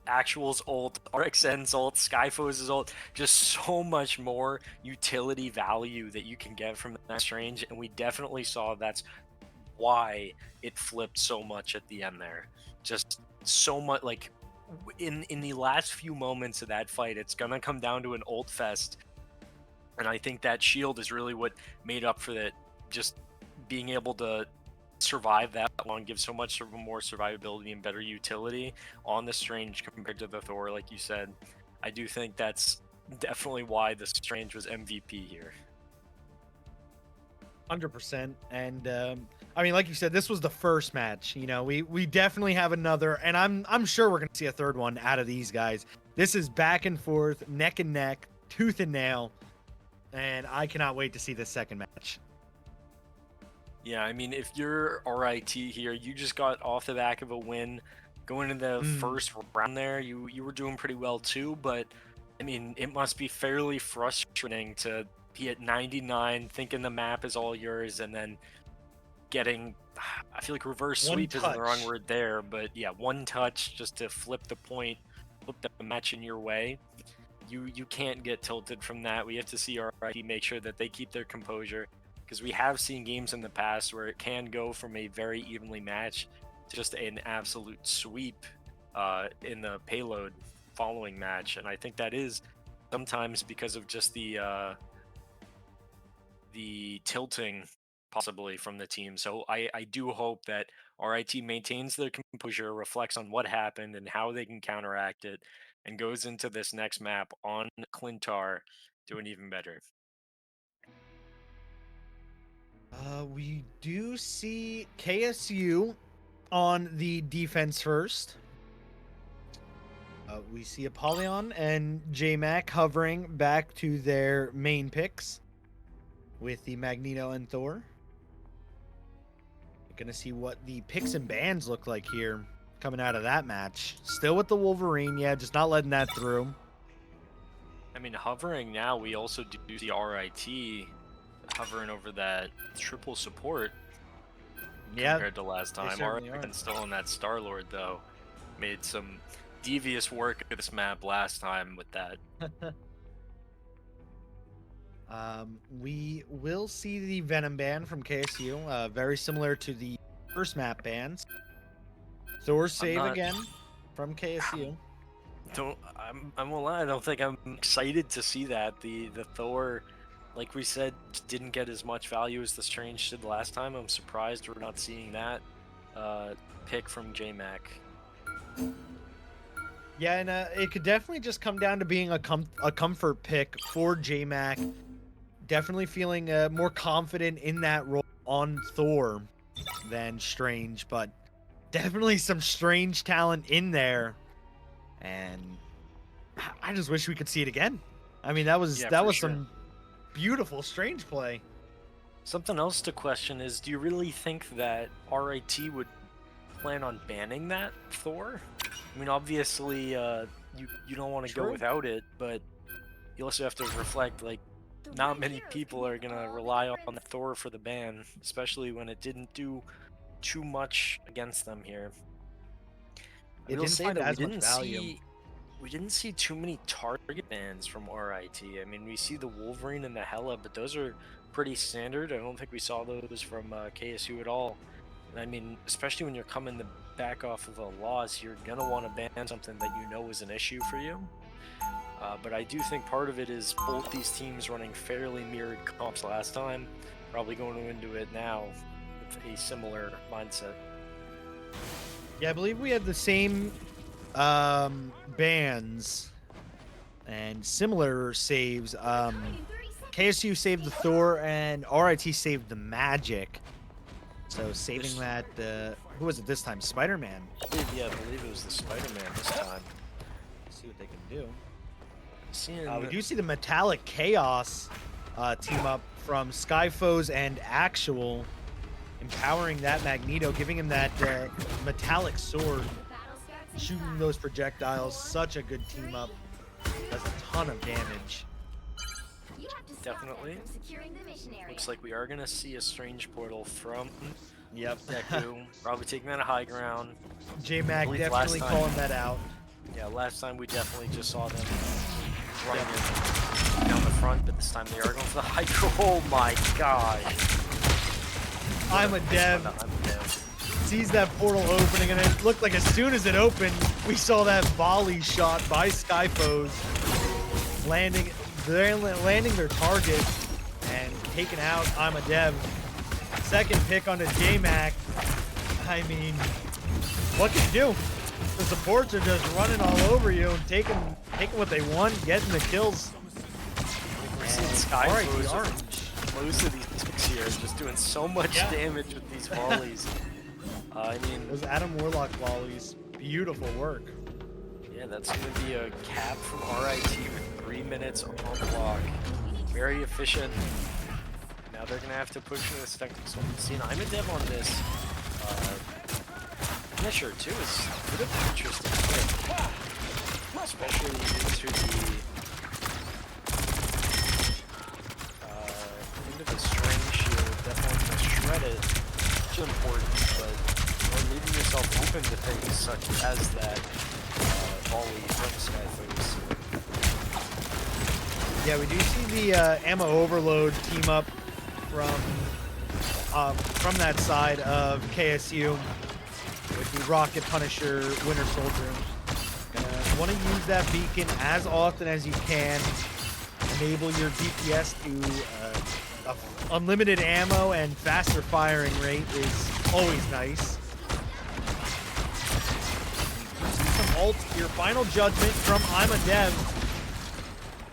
Actual's ult, RXN's ult, Skyfo's ult, just so much more utility value that you can get from that Strange, and we definitely saw that's why it flipped so much at the end there. Just so much, like, in the last few moments of that fight, it's gonna come down to an ult fest, and I think that shield is really what made up for that. Just being able to survive that long gives so much more survivability and better utility on the Strange compared to the Thor, like you said. I do think that's definitely why the Strange was MVP here. 100%. And I mean, like you said, this was the first match. You know, we definitely have another, and I'm sure we're gonna see a third one out of these guys. This is back and forth, neck and neck, tooth and nail, and I cannot wait to see this second match. Yeah, I mean, if you're RIT here, you just got off the back of a win. Going into the first round there, you were doing pretty well too, but I mean, it must be fairly frustrating to be at 99, thinking the map is all yours, and then getting, I feel like reverse sweep isn't the wrong word there, but yeah, one touch just to flip the point, flip the match in your way. You can't get tilted from that. We have to see RIT make sure that they keep their composure, because we have seen games in the past where it can go from a very evenly matched to just an absolute sweep in the payload following match, and I think that is sometimes because of just the tilting possibly from the team. So I do hope that RIT maintains their composure, reflects on what happened and how they can counteract it, and goes into this next map on Clintar doing even better. We do see KSU on the defense first. We see Apollyon and JMac hovering back to their main picks with the Magneto and Thor. We're gonna see what the picks and bans look like here coming out of that match. Still with the Wolverine, yeah, just not letting that through. I mean, hovering now, we also do see RIT hovering over that triple support compared to last time. RIT still on that Star-Lord, though. Made some devious work of this map last time with that. We will see the Venom ban from KSU, very similar to the first map bans. Thor save again from KSU. I'm gonna lie, I don't think I'm excited to see that. The Thor, like we said, didn't get as much value as the Strange did last time. I'm surprised we're not seeing that pick from JMac. Yeah, and it could definitely just come down to being a comfort pick for JMac. Definitely feeling more confident in that role on Thor than Strange, but definitely some Strange talent in there. And I just wish we could see it again. I mean, that was some beautiful Strange play. Something else to question is, do you really think that RIT would plan on banning that Thor? I mean, obviously, you don't want to go without it, but you also have to reflect, like, not many people are gonna rely on the Thor for the ban, especially when it didn't do too much against them here. It didn't find as much value. We didn't see too many target bans from RIT. I mean, we see the Wolverine and the Hela, but those are pretty standard. I don't think we saw those from KSU at all. And I mean, especially when you're coming back off of a loss, you're gonna want to ban something that you know is an issue for you. But I do think part of it is both these teams running fairly mirrored comps last time, probably going into it now with a similar mindset. Yeah, I believe we had the same bans and similar saves. KSU saved the Thor and RIT saved the Magic. So saving that, who was it this time? Spider-Man. I believe it was the Spider-Man this time. See what they can do. Seeing We do see the Metallic Chaos team up from Skyfoes and Actual, empowering that Magneto, giving him that metallic sword, shooting those projectiles. Such a good team up. Does a ton of damage. definitely. Looks like we are gonna see a strange portal from Yep. Deku. Probably taking that a high ground. J-Mac believe definitely last time- calling that out. Yeah, last time we definitely just saw them running in down the front, but this time they are going for the high ground. Oh my gosh. I'm a dev. I'm a dev. Sees that portal opening, and it looked like as soon as it opened, we saw that volley shot by Skyfoes landing their target and taking out I'm a dev. Second pick onto J-Mac. I mean, what can you do? The supports are just running all over you and taking what they want, getting the kills. We're seeing All right, Skyfoes the orange. with most of these picks here, just doing so much damage with these volleys. I mean, Those Adam Warlock volleys, beautiful work. yeah, that's going to be a cap from RIT with 3 minutes on the clock. Very efficient. Now they're going to have to push into this technical. So seeing I'm a dev on this. Finisher too is a bit of an interesting pick, especially into the string shield. Definitely going to shred it, which is important, but you're leaving yourself open to things such as that volley from Skyfoes. Yeah, we do see the ammo overload team up from that side of KSU with the Rocket Punisher Winter Soldier. Want to use that beacon as often as you can. Enable your DPS to unlimited ammo and faster firing rate is always nice. Some ult, your final judgment from I'm a Dev.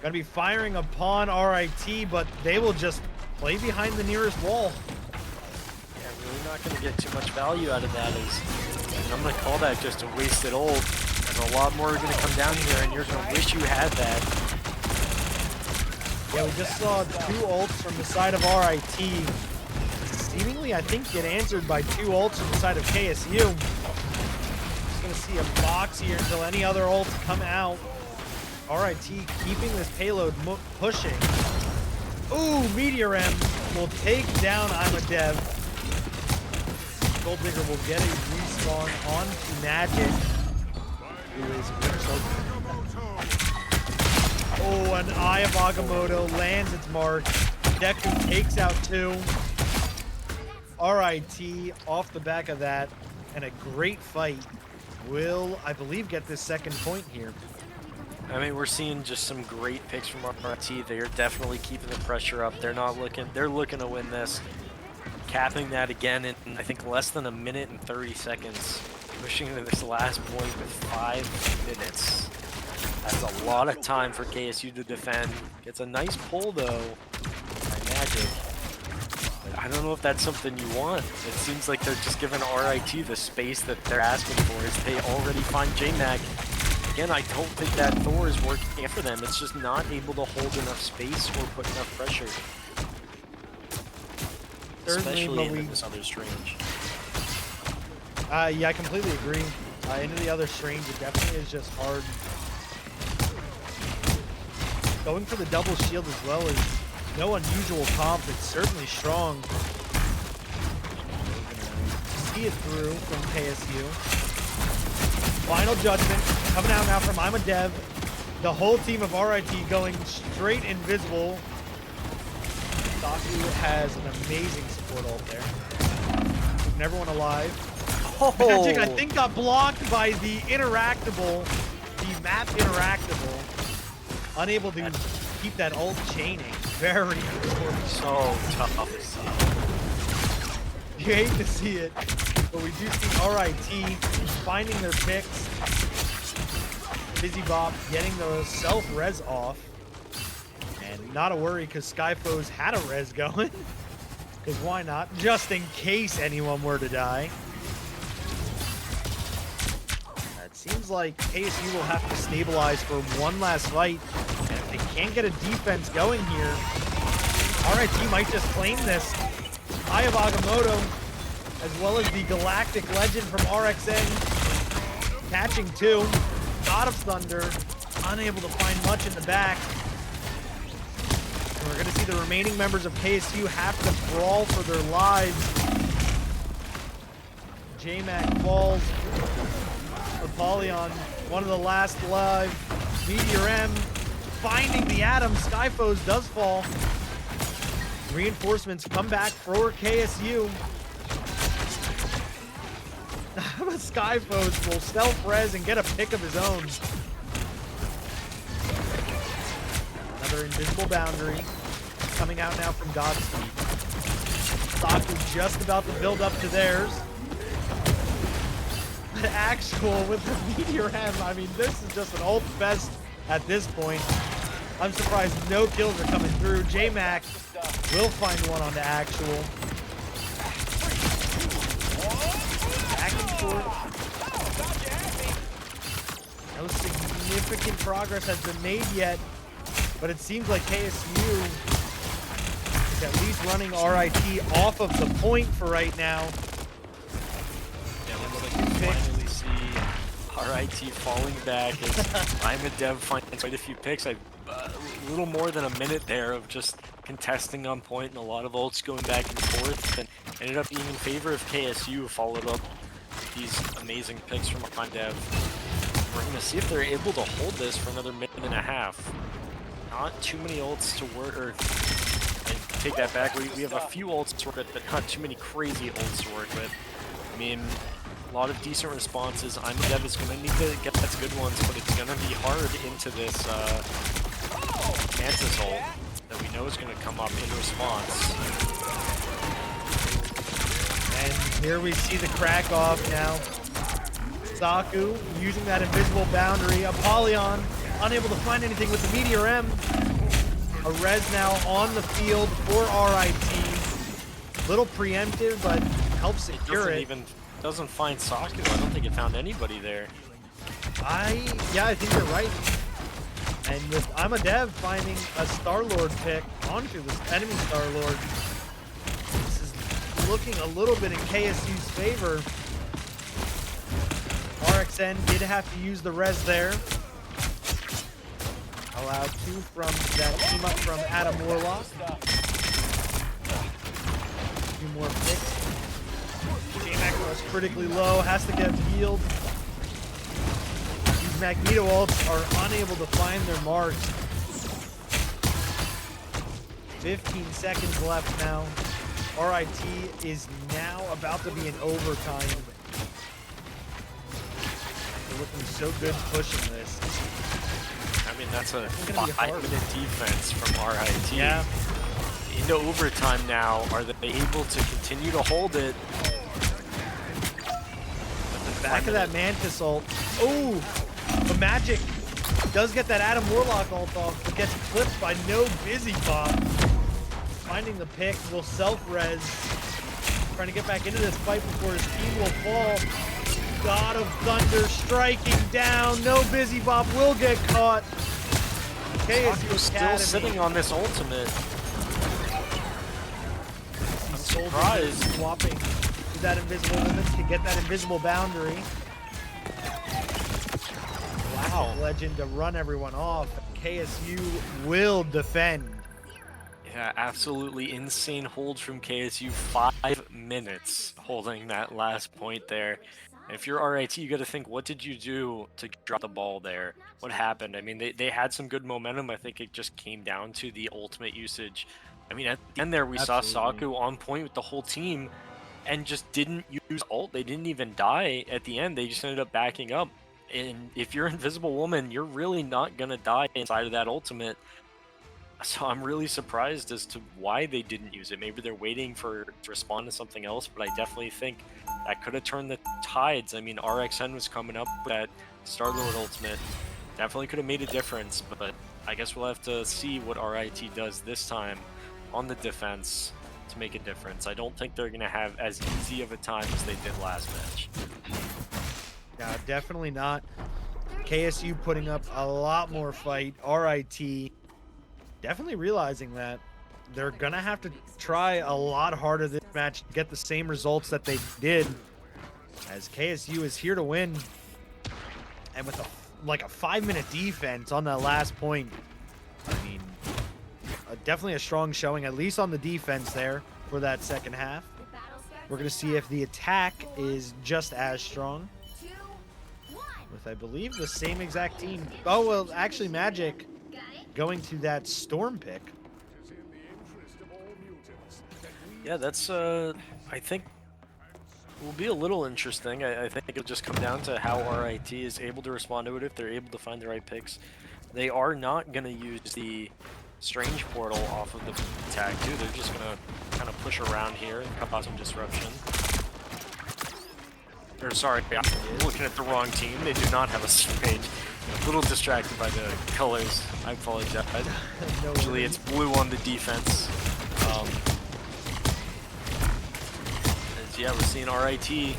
Gonna be firing upon RIT, but they will just play behind the nearest wall. Yeah, really not going to get too much value out of that. And I'm going to call that just a wasted ult. And a lot more are going to come down here, and you're going to wish you had that. Yeah, we just saw 2 ults from the side of RIT. Seemingly, I think, get answered by 2 ults from the side of KSU. Just gonna see a box here until any other ults come out. RIT keeping this payload pushing. Ooh, Meteor M will take down I'm a Dev. Gold Digger will get a respawn onto Magic, who is Winter Soldier. Oh, an Eye of Agamotto lands its mark. Deku takes out 2. RIT off the back of that, and a great fight will, I believe, get this second point here. I mean, we're seeing just some great picks from RT. They are definitely keeping the pressure up. They're looking to win this. Capping that again in, I think, less than 1 minute and 30 seconds. Pushing into this last point with 5 minutes. That's a lot of time for KSU to defend. Gets a nice pull, though, by Magic. But I don't know if that's something you want. It seems like they're just giving RIT the space that they're asking for, as they already find J-Mac. Again, I don't think that Thor is working for them. It's just not able to hold enough space or put enough pressure. Especially into this other Strange. Yeah, I completely agree. Into the other Strange, it definitely is just hard. Going for the double shield as well is no unusual comp. It's certainly strong. See it through from KSU. Final judgment coming out now from I'm a Dev. The whole team of RIT going straight invisible. Saku has an amazing support ult there. Keeping everyone alive. Oh. Magic, I think, got blocked by the interactable, the map interactable. Unable to keep that ult chaining. Very important. So tough. You hate to see it, but we do see RIT finding their picks. Busy Bop getting the self-res off. And not a worry, because Skyfoes had a res going. Because why not? Just in case anyone were to die. It seems like KSU will have to stabilize for one last fight. And if they can't get a defense going here, RIT might just claim this. Eye of Agamotto, as well as the Galactic Legend from RXN, catching two. God of Thunder, unable to find much in the back. And we're going to see the remaining members of KSU have to brawl for their lives. J-Mac falls. Apollyon, one of the last alive. Meteor M finding the Atom. Skyfoes does fall. Reinforcements come back for KSU. But Skyfoes will self-res and get a pick of his own. Another invisible boundary coming out now from Godspeed. Saku just about to build up to theirs. But actual with the Meteor M, I mean, this is just an ult fest at this point. I'm surprised no kills are coming through. J-Mac will find one on the actual. Back and forth. No significant progress has been made yet, but it seems like KSU is at least running RIT off of the point for right now. Yeah, looks like we finally see RIT falling back as I'm a dev finds quite a few picks. A little more than a minute there of just contesting on point and a lot of ults going back and forth, and ended up being in favor of KSU, followed up these amazing picks from Prime Dev. We're going to see if they're able to hold this for another minute and a half. Not too many ults to work, or I take that back, we have a few ults to work with, but not too many crazy ults to work with. I mean, a lot of decent responses. I'm a Dev is going to need to get that's good ones, but it's going to be hard into this Mantis ult that we know is going to come up in response. And here we see the crack off now. Saku using that invisible boundary. Apollyon unable to find anything with the Meteor M. A res now on the field for RIT. Little preemptive, but helps secure it. Doesn't find Saku. I don't think it found anybody there. Yeah, I think you're right. And with I'm a Dev finding a Star-Lord pick onto this enemy Star-Lord, this is looking a little bit in KSU's favor. RXN did have to use the res there. Allow two from that team up from Adam Warlock. Two more picks. J-Mac was critically low, has to get healed. These Magneto ults are unable to find their marks. 15 seconds left now. RIT is now about to be in overtime. They're looking so good pushing this. I mean, that's a 5-minute defense from RIT. Yeah. Into overtime now. Are they able to continue to hold it? Back of that Mantis ult. Oh, the Magic does get that Adam Warlock ult off, but gets clipped by no Busy Bop. Finding the pick, will self-res. Trying to get back into this fight before his team will fall. God of Thunder striking down. No Busy Bop will get caught. KSU still sitting on this ultimate. I'm surprised. Swapping that invisible limit to get that invisible boundary. Wow. Legend to run everyone off. KSU will defend. Yeah, absolutely insane hold from KSU. 5 minutes holding that last point there. And if you're RIT, you got to think, what did you do to drop the ball there? What happened? I mean, they had some good momentum. I think it just came down to the ultimate usage. I mean, at the end there, we saw Saku on point with the whole team and just didn't use ult. They didn't even die at the end. They just ended up backing up. And if you're Invisible Woman, you're really not going to die inside of that ultimate. So I'm really surprised as to why they didn't use it. Maybe they're waiting to respond to something else, but I definitely think that could have turned the tides. I mean, RXN was coming up with that Star-Lord ultimate. Definitely could have made a difference, but I guess we'll have to see what RIT does this time on the defense. to make a difference. I don't think they're going to have as easy of a time as they did last match. Yeah, definitely not. KSU putting up a lot more fight. RIT definitely realizing that they're going to have to try a lot harder this match to get the same results that they did, as KSU is here to win. And with like a 5-minute defense on that last point, I mean, definitely a strong showing, at least on the defense there for that second half. We're going to see if the attack is just as strong with, I believe, the same exact team. Oh, well, actually, Magic going to that Storm pick. Yeah, that's, I think, will be a little interesting. I think it'll just come down to how RIT is able to respond to it, if they're able to find the right picks. They are not going to use the Strange Portal off of the attack, too. They're just going to kind of push around here and cause some disruption. Or, sorry, I'm looking at the wrong team. They do not have a Strange. A little distracted by the colors. I apologize. No Usually worries. it's blue on the defense. Yeah, we're seeing RIT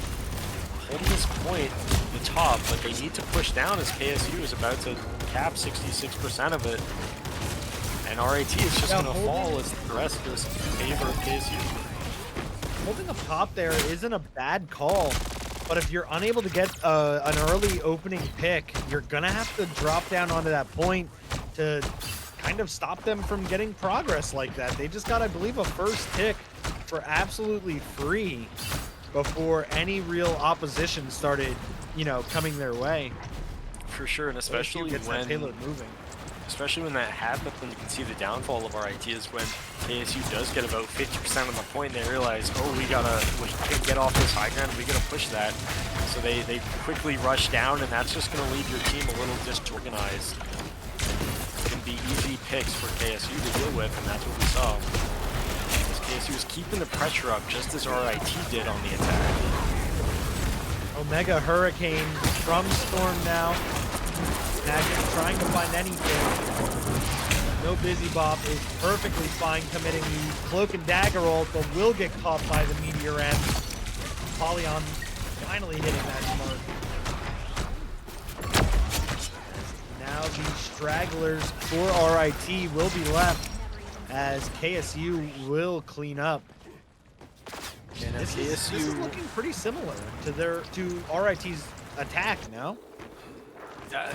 holding this point at the top, but they need to push down as KSU is about to cap 66% of it. And RIT is just going to fall as the rest goes in favor of KSU. Holding up top there isn't a bad call, but if you're unable to get an early opening pick, you're going to have to drop down onto that point to kind of stop them from getting progress like that. They just got, I believe, a first pick for absolutely free before any real opposition started, you know, coming their way. For sure, and especially gets that when payload moving. Especially when that happens, and you can see the downfall of RIT is when KSU does get about 50% of the point, they realize, oh, we gotta get off this high ground, we gotta push that. So they quickly rush down, and that's just gonna leave your team a little disorganized. It can be easy picks for KSU to deal with, and that's what we saw. Because KSU is keeping the pressure up just as RIT did on the attack. Omega Hurricane from Storm now. Magic trying to find anything. No Busy Bop is perfectly fine committing the Cloak and Dagger ult, but will get caught by the Meteor M. Polyon finally hitting that mark. Now the stragglers for RIT will be left as KSU will clean up. And This is looking pretty similar to RIT's attack now.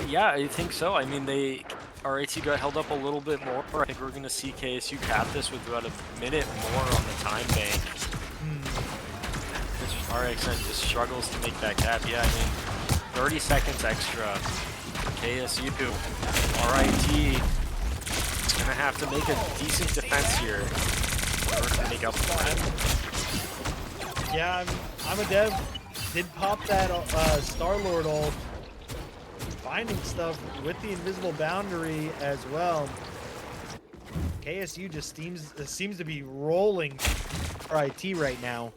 Yeah, I think so. I mean, RIT got held up a little bit more. I think we're going to see KSU cap this with about a minute more on the time bank. RXN just struggles to make that cap. Yeah, I mean, 30 seconds extra. KSU, RIT is going to have to make a decent defense here in order to make up for it. Yeah, I'm a dev. Did pop that Star-Lord ult. Finding stuff with the invisible boundary as well. KSU just seems to be rolling RIT right now.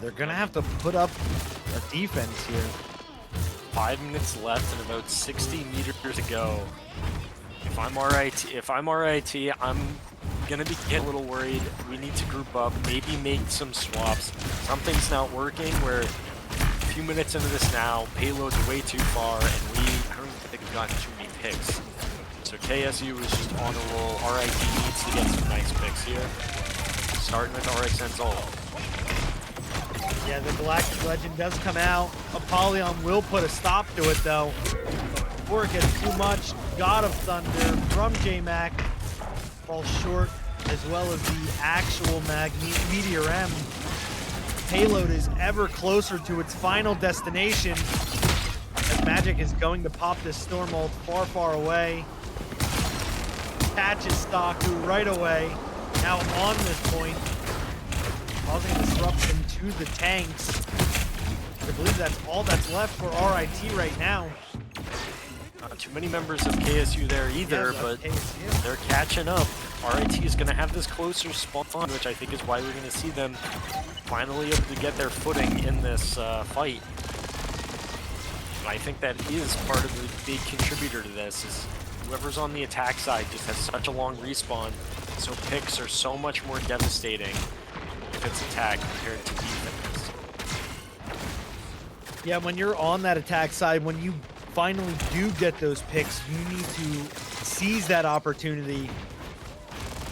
They're going to have to put up a defense here. 5 minutes left and about 60 meters to go. If I'm RIT, I'm gonna be getting a little worried. We need to group up, maybe make some swaps. Something's not working. We're a few minutes into this now. Payload's way too far, and I don't even think we've gotten too many picks. So KSU is just on a roll. RIT needs to get some nice picks here. Starting with RXN's ult. Yeah, the Galactic Legend does come out. Apollyon will put a stop to it, though. Before it gets too much, God of Thunder from JMac falls short, as well as the actual Meteor M. Payload is ever closer to its final destination, as Magic is going to pop this Storm ult far, far away. Catches Staku right away, now on this point, causing a disruption to the tanks. I believe that's all that's left for RIT right now. Not too many members of KSU there either, Yeah, but KSU. they're catching up. RIT is going to have this closer spawn, which I think is why we're going to see them finally able to get their footing in this fight. And I think that is part of the big contributor to this, is whoever's on the attack side just has such a long respawn. So picks are so much more devastating if it's attack compared to defense. Yeah, when you're on that attack side, when you finally do get those picks, you need to seize that opportunity,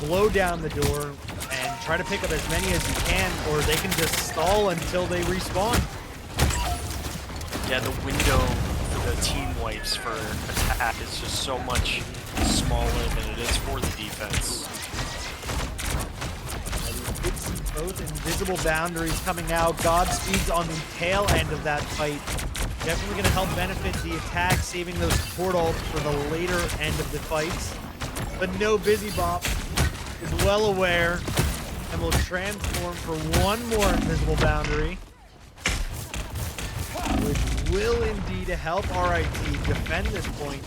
blow down the door, and try to pick up as many as you can, or they can just stall until they respawn. Yeah, the window for the team wipes for attack is just so much smaller than it is for the defense. We did see both invisible boundaries coming out. Godspeed's on the tail end of that fight. Definitely going to help benefit the attack, saving those support ults for the later end of the fights. But no, Busy Bop is well aware and will transform for one more invisible boundary, which will indeed help RIT defend this point,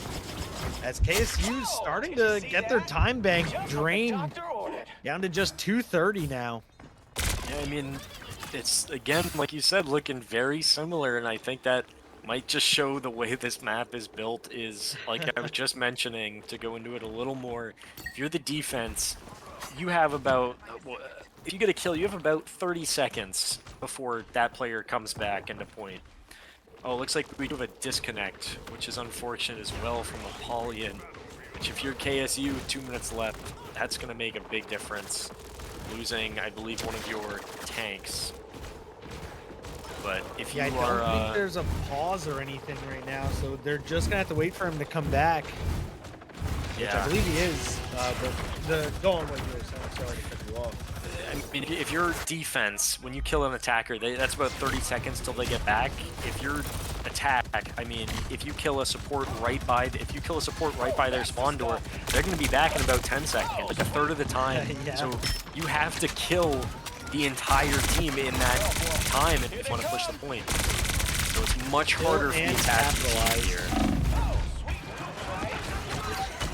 as KSU's starting to get their time bank drained down to just 230 now. Yeah, I mean, it's, again, like you said, looking very similar, and I think that might just show the way this map is built is, like I was just mentioning, to go into it a little more, if you're the defense, you have about, if you get a kill, you have about 30 seconds before that player comes back into point. Oh, it looks like we do have a disconnect, which is unfortunate as well from Apollyon, which if you're KSU with 2 minutes left, that's going to make a big difference. Losing, I believe, one of your tanks. But if you Yeah, I are, don't think there's a pause or anything right now, so they're just gonna have to wait for him to come back. Which I believe he is. But go on what you were saying. Sorry to cut you off. I mean, if you're defense, when you kill an attacker, that's about 30 seconds till they get back. If you're attack, I mean, if you kill a support right by their spawn door, they're going to be back in about 10 seconds, like a third of the time. Yeah. So you have to kill the entire team in that time if you want to push the point. So it's much harder for the and attack to capitalize. here.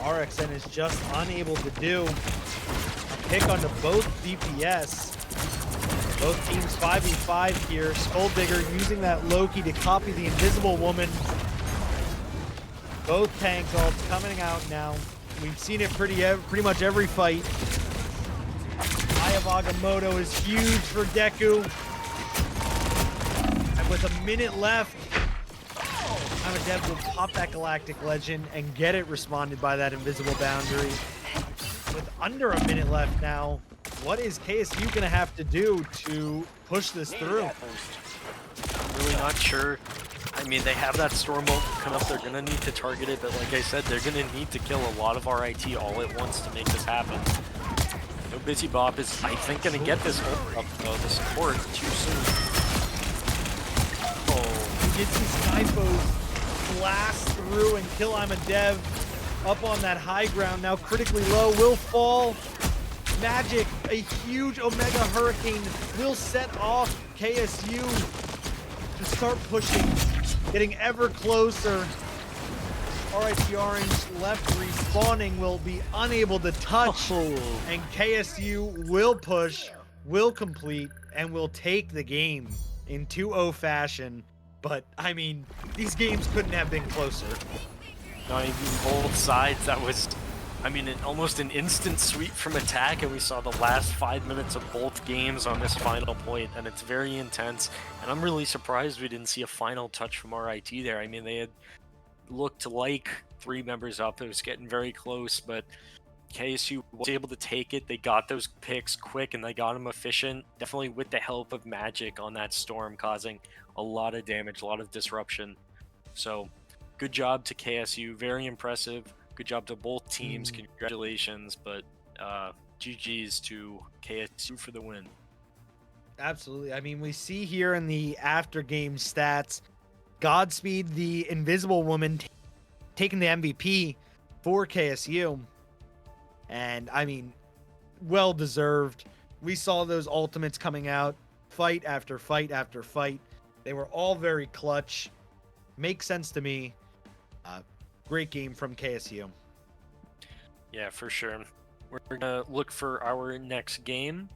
RXN is just unable to do a pick onto both DPS. Both teams 5v5 here. Skulldigger using that Loki to copy the Invisible Woman. Both tank ults coming out now. We've seen it pretty much every fight. Eye of Agamotto is huge for Deku. And with a minute left, Amadev will pop that Galactic Legend and get it responded by that invisible boundary. With under a minute left now, what is KSU gonna have to do to push this through? I'm really not sure. I mean, they have that Storm ult come up, they're gonna need to target it, but like I said, they're gonna need to kill a lot of RIT all at once to make this happen. No Busy Bop is, I think, gonna get this ult up, though, the support too soon. Oh, We did see Skyfoes blast through and kill Amadev up on that high ground, now critically low, will fall. Magic, a huge Omega Hurricane will set off KSU to start pushing, getting ever closer. RIT Orange left respawning will be unable to touch, and KSU will push, will complete, and will take the game in 2-0 fashion. But, I mean, these games couldn't have been closer. no, I mean, both sides, that was, I mean, almost an instant sweep from attack, and we saw the last 5 minutes of both games on this final point, and it's very intense. And I'm really surprised we didn't see a final touch from RIT there. I mean, they had looked like 3 members up. It was getting very close, but KSU was able to take it. They got those picks quick, and they got them efficient, definitely with the help of Magic on that Storm, causing a lot of damage, a lot of disruption. So, good job to KSU. Very impressive. Good job to both teams. Congratulations, but GG's to KSU for the win. Absolutely. I mean, we see here in the after game stats, Godspeed, the Invisible Woman, taking the MVP for KSU. And I mean, well deserved. We saw those ultimates coming out, fight after fight after fight. They were all very clutch. Makes sense to me. Great game from KSU. Yeah, for sure. We're gonna look for our next game,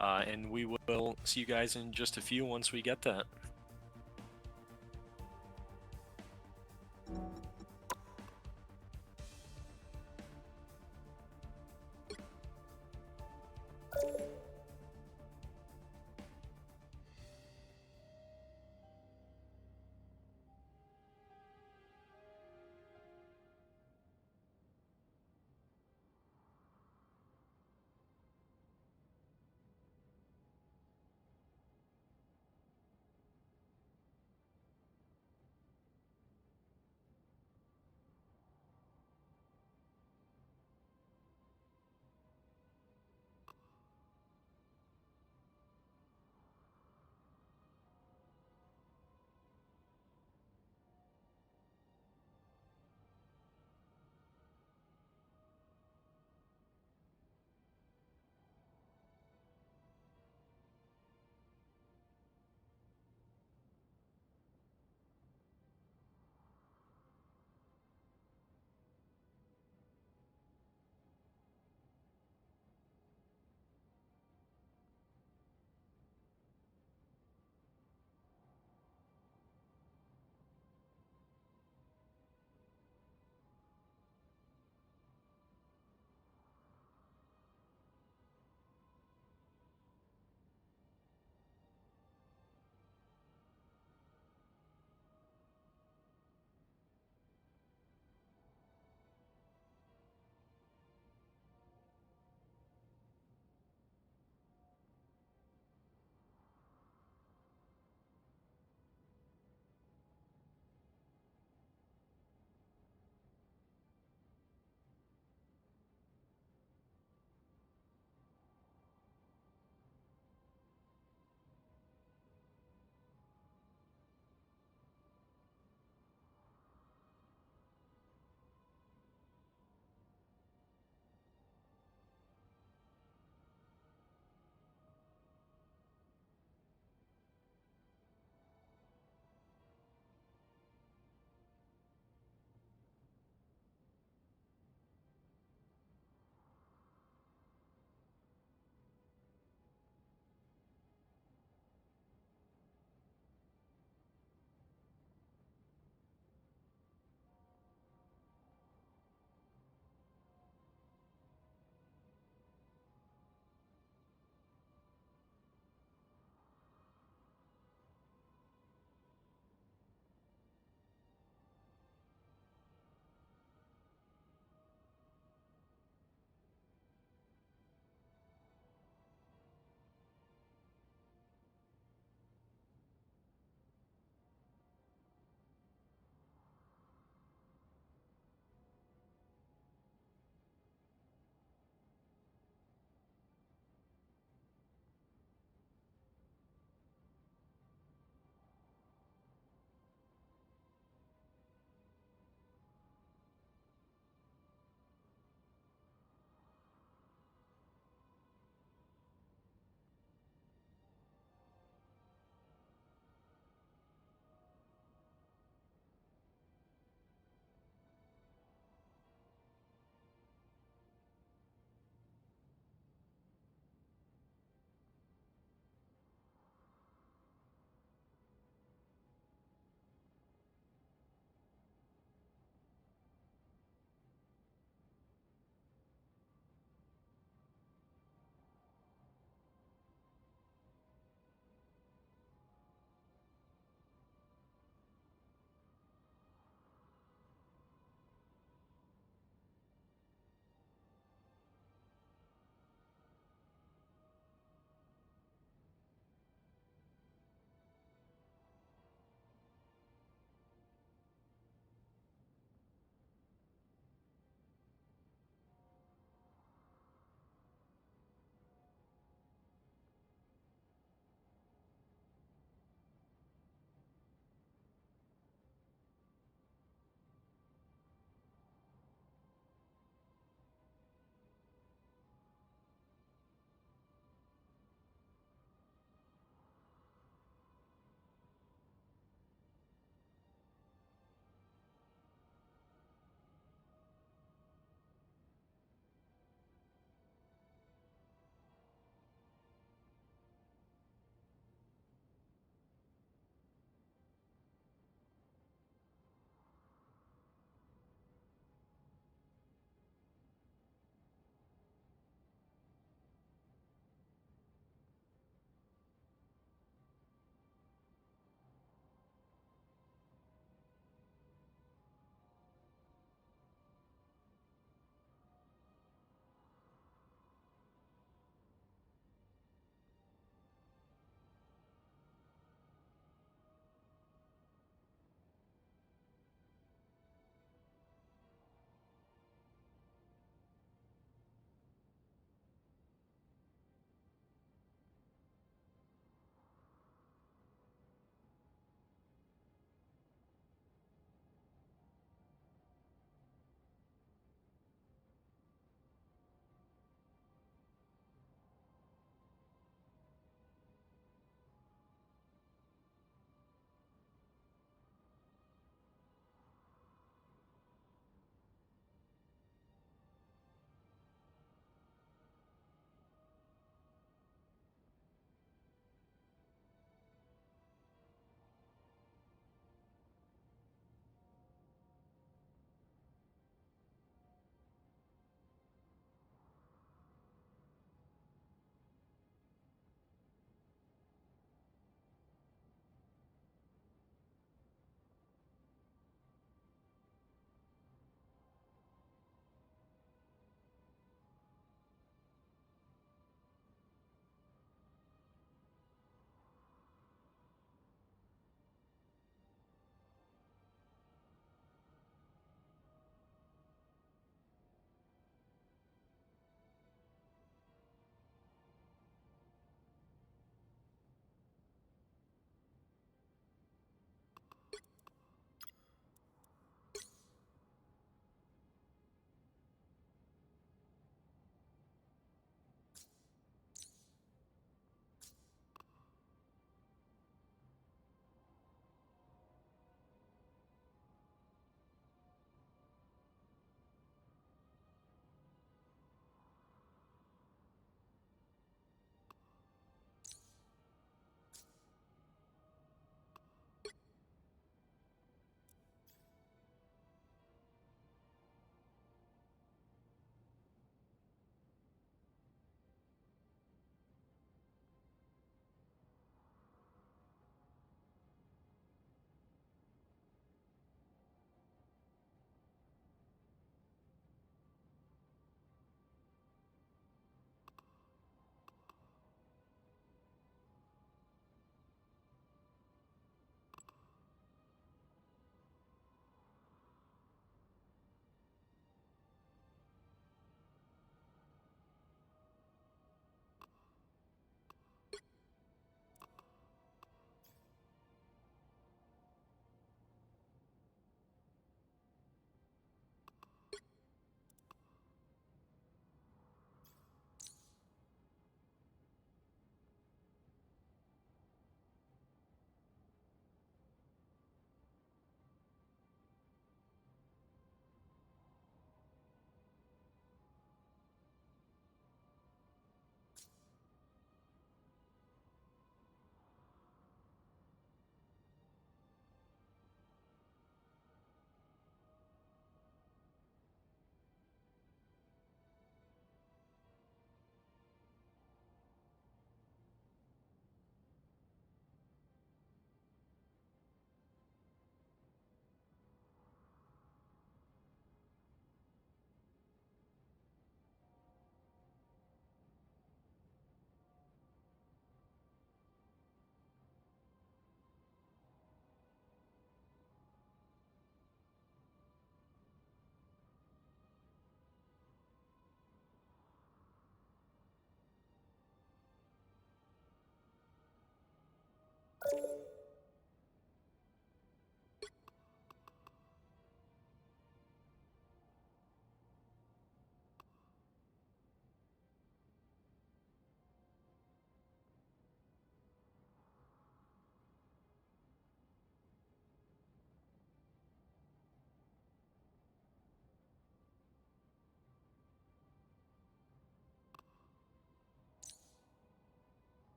and we will see you guys in just a few once we get that.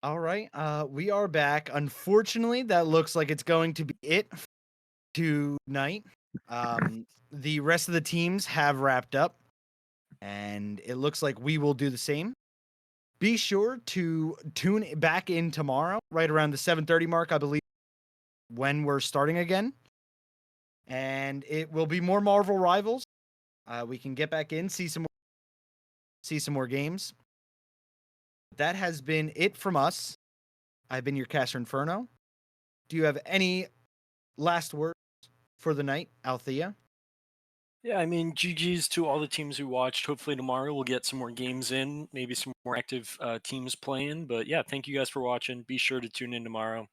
All right, we are back. Unfortunately, that looks like it's going to be it tonight. The rest of the teams have wrapped up, and it looks like we will do the same. Be sure to tune back in tomorrow, right around the 7:30 mark, I believe, when we're starting again. And it will be more Marvel Rivals. We can get back in, see some more games. That has been it from us. I've been your Caster Inferno. Do you have any last words for the night, Althea? Yeah, I mean, GG's to all the teams who watched. Hopefully tomorrow we'll get some more games in, maybe some more active teams playing. But yeah, thank you guys for watching. Be sure to tune in tomorrow.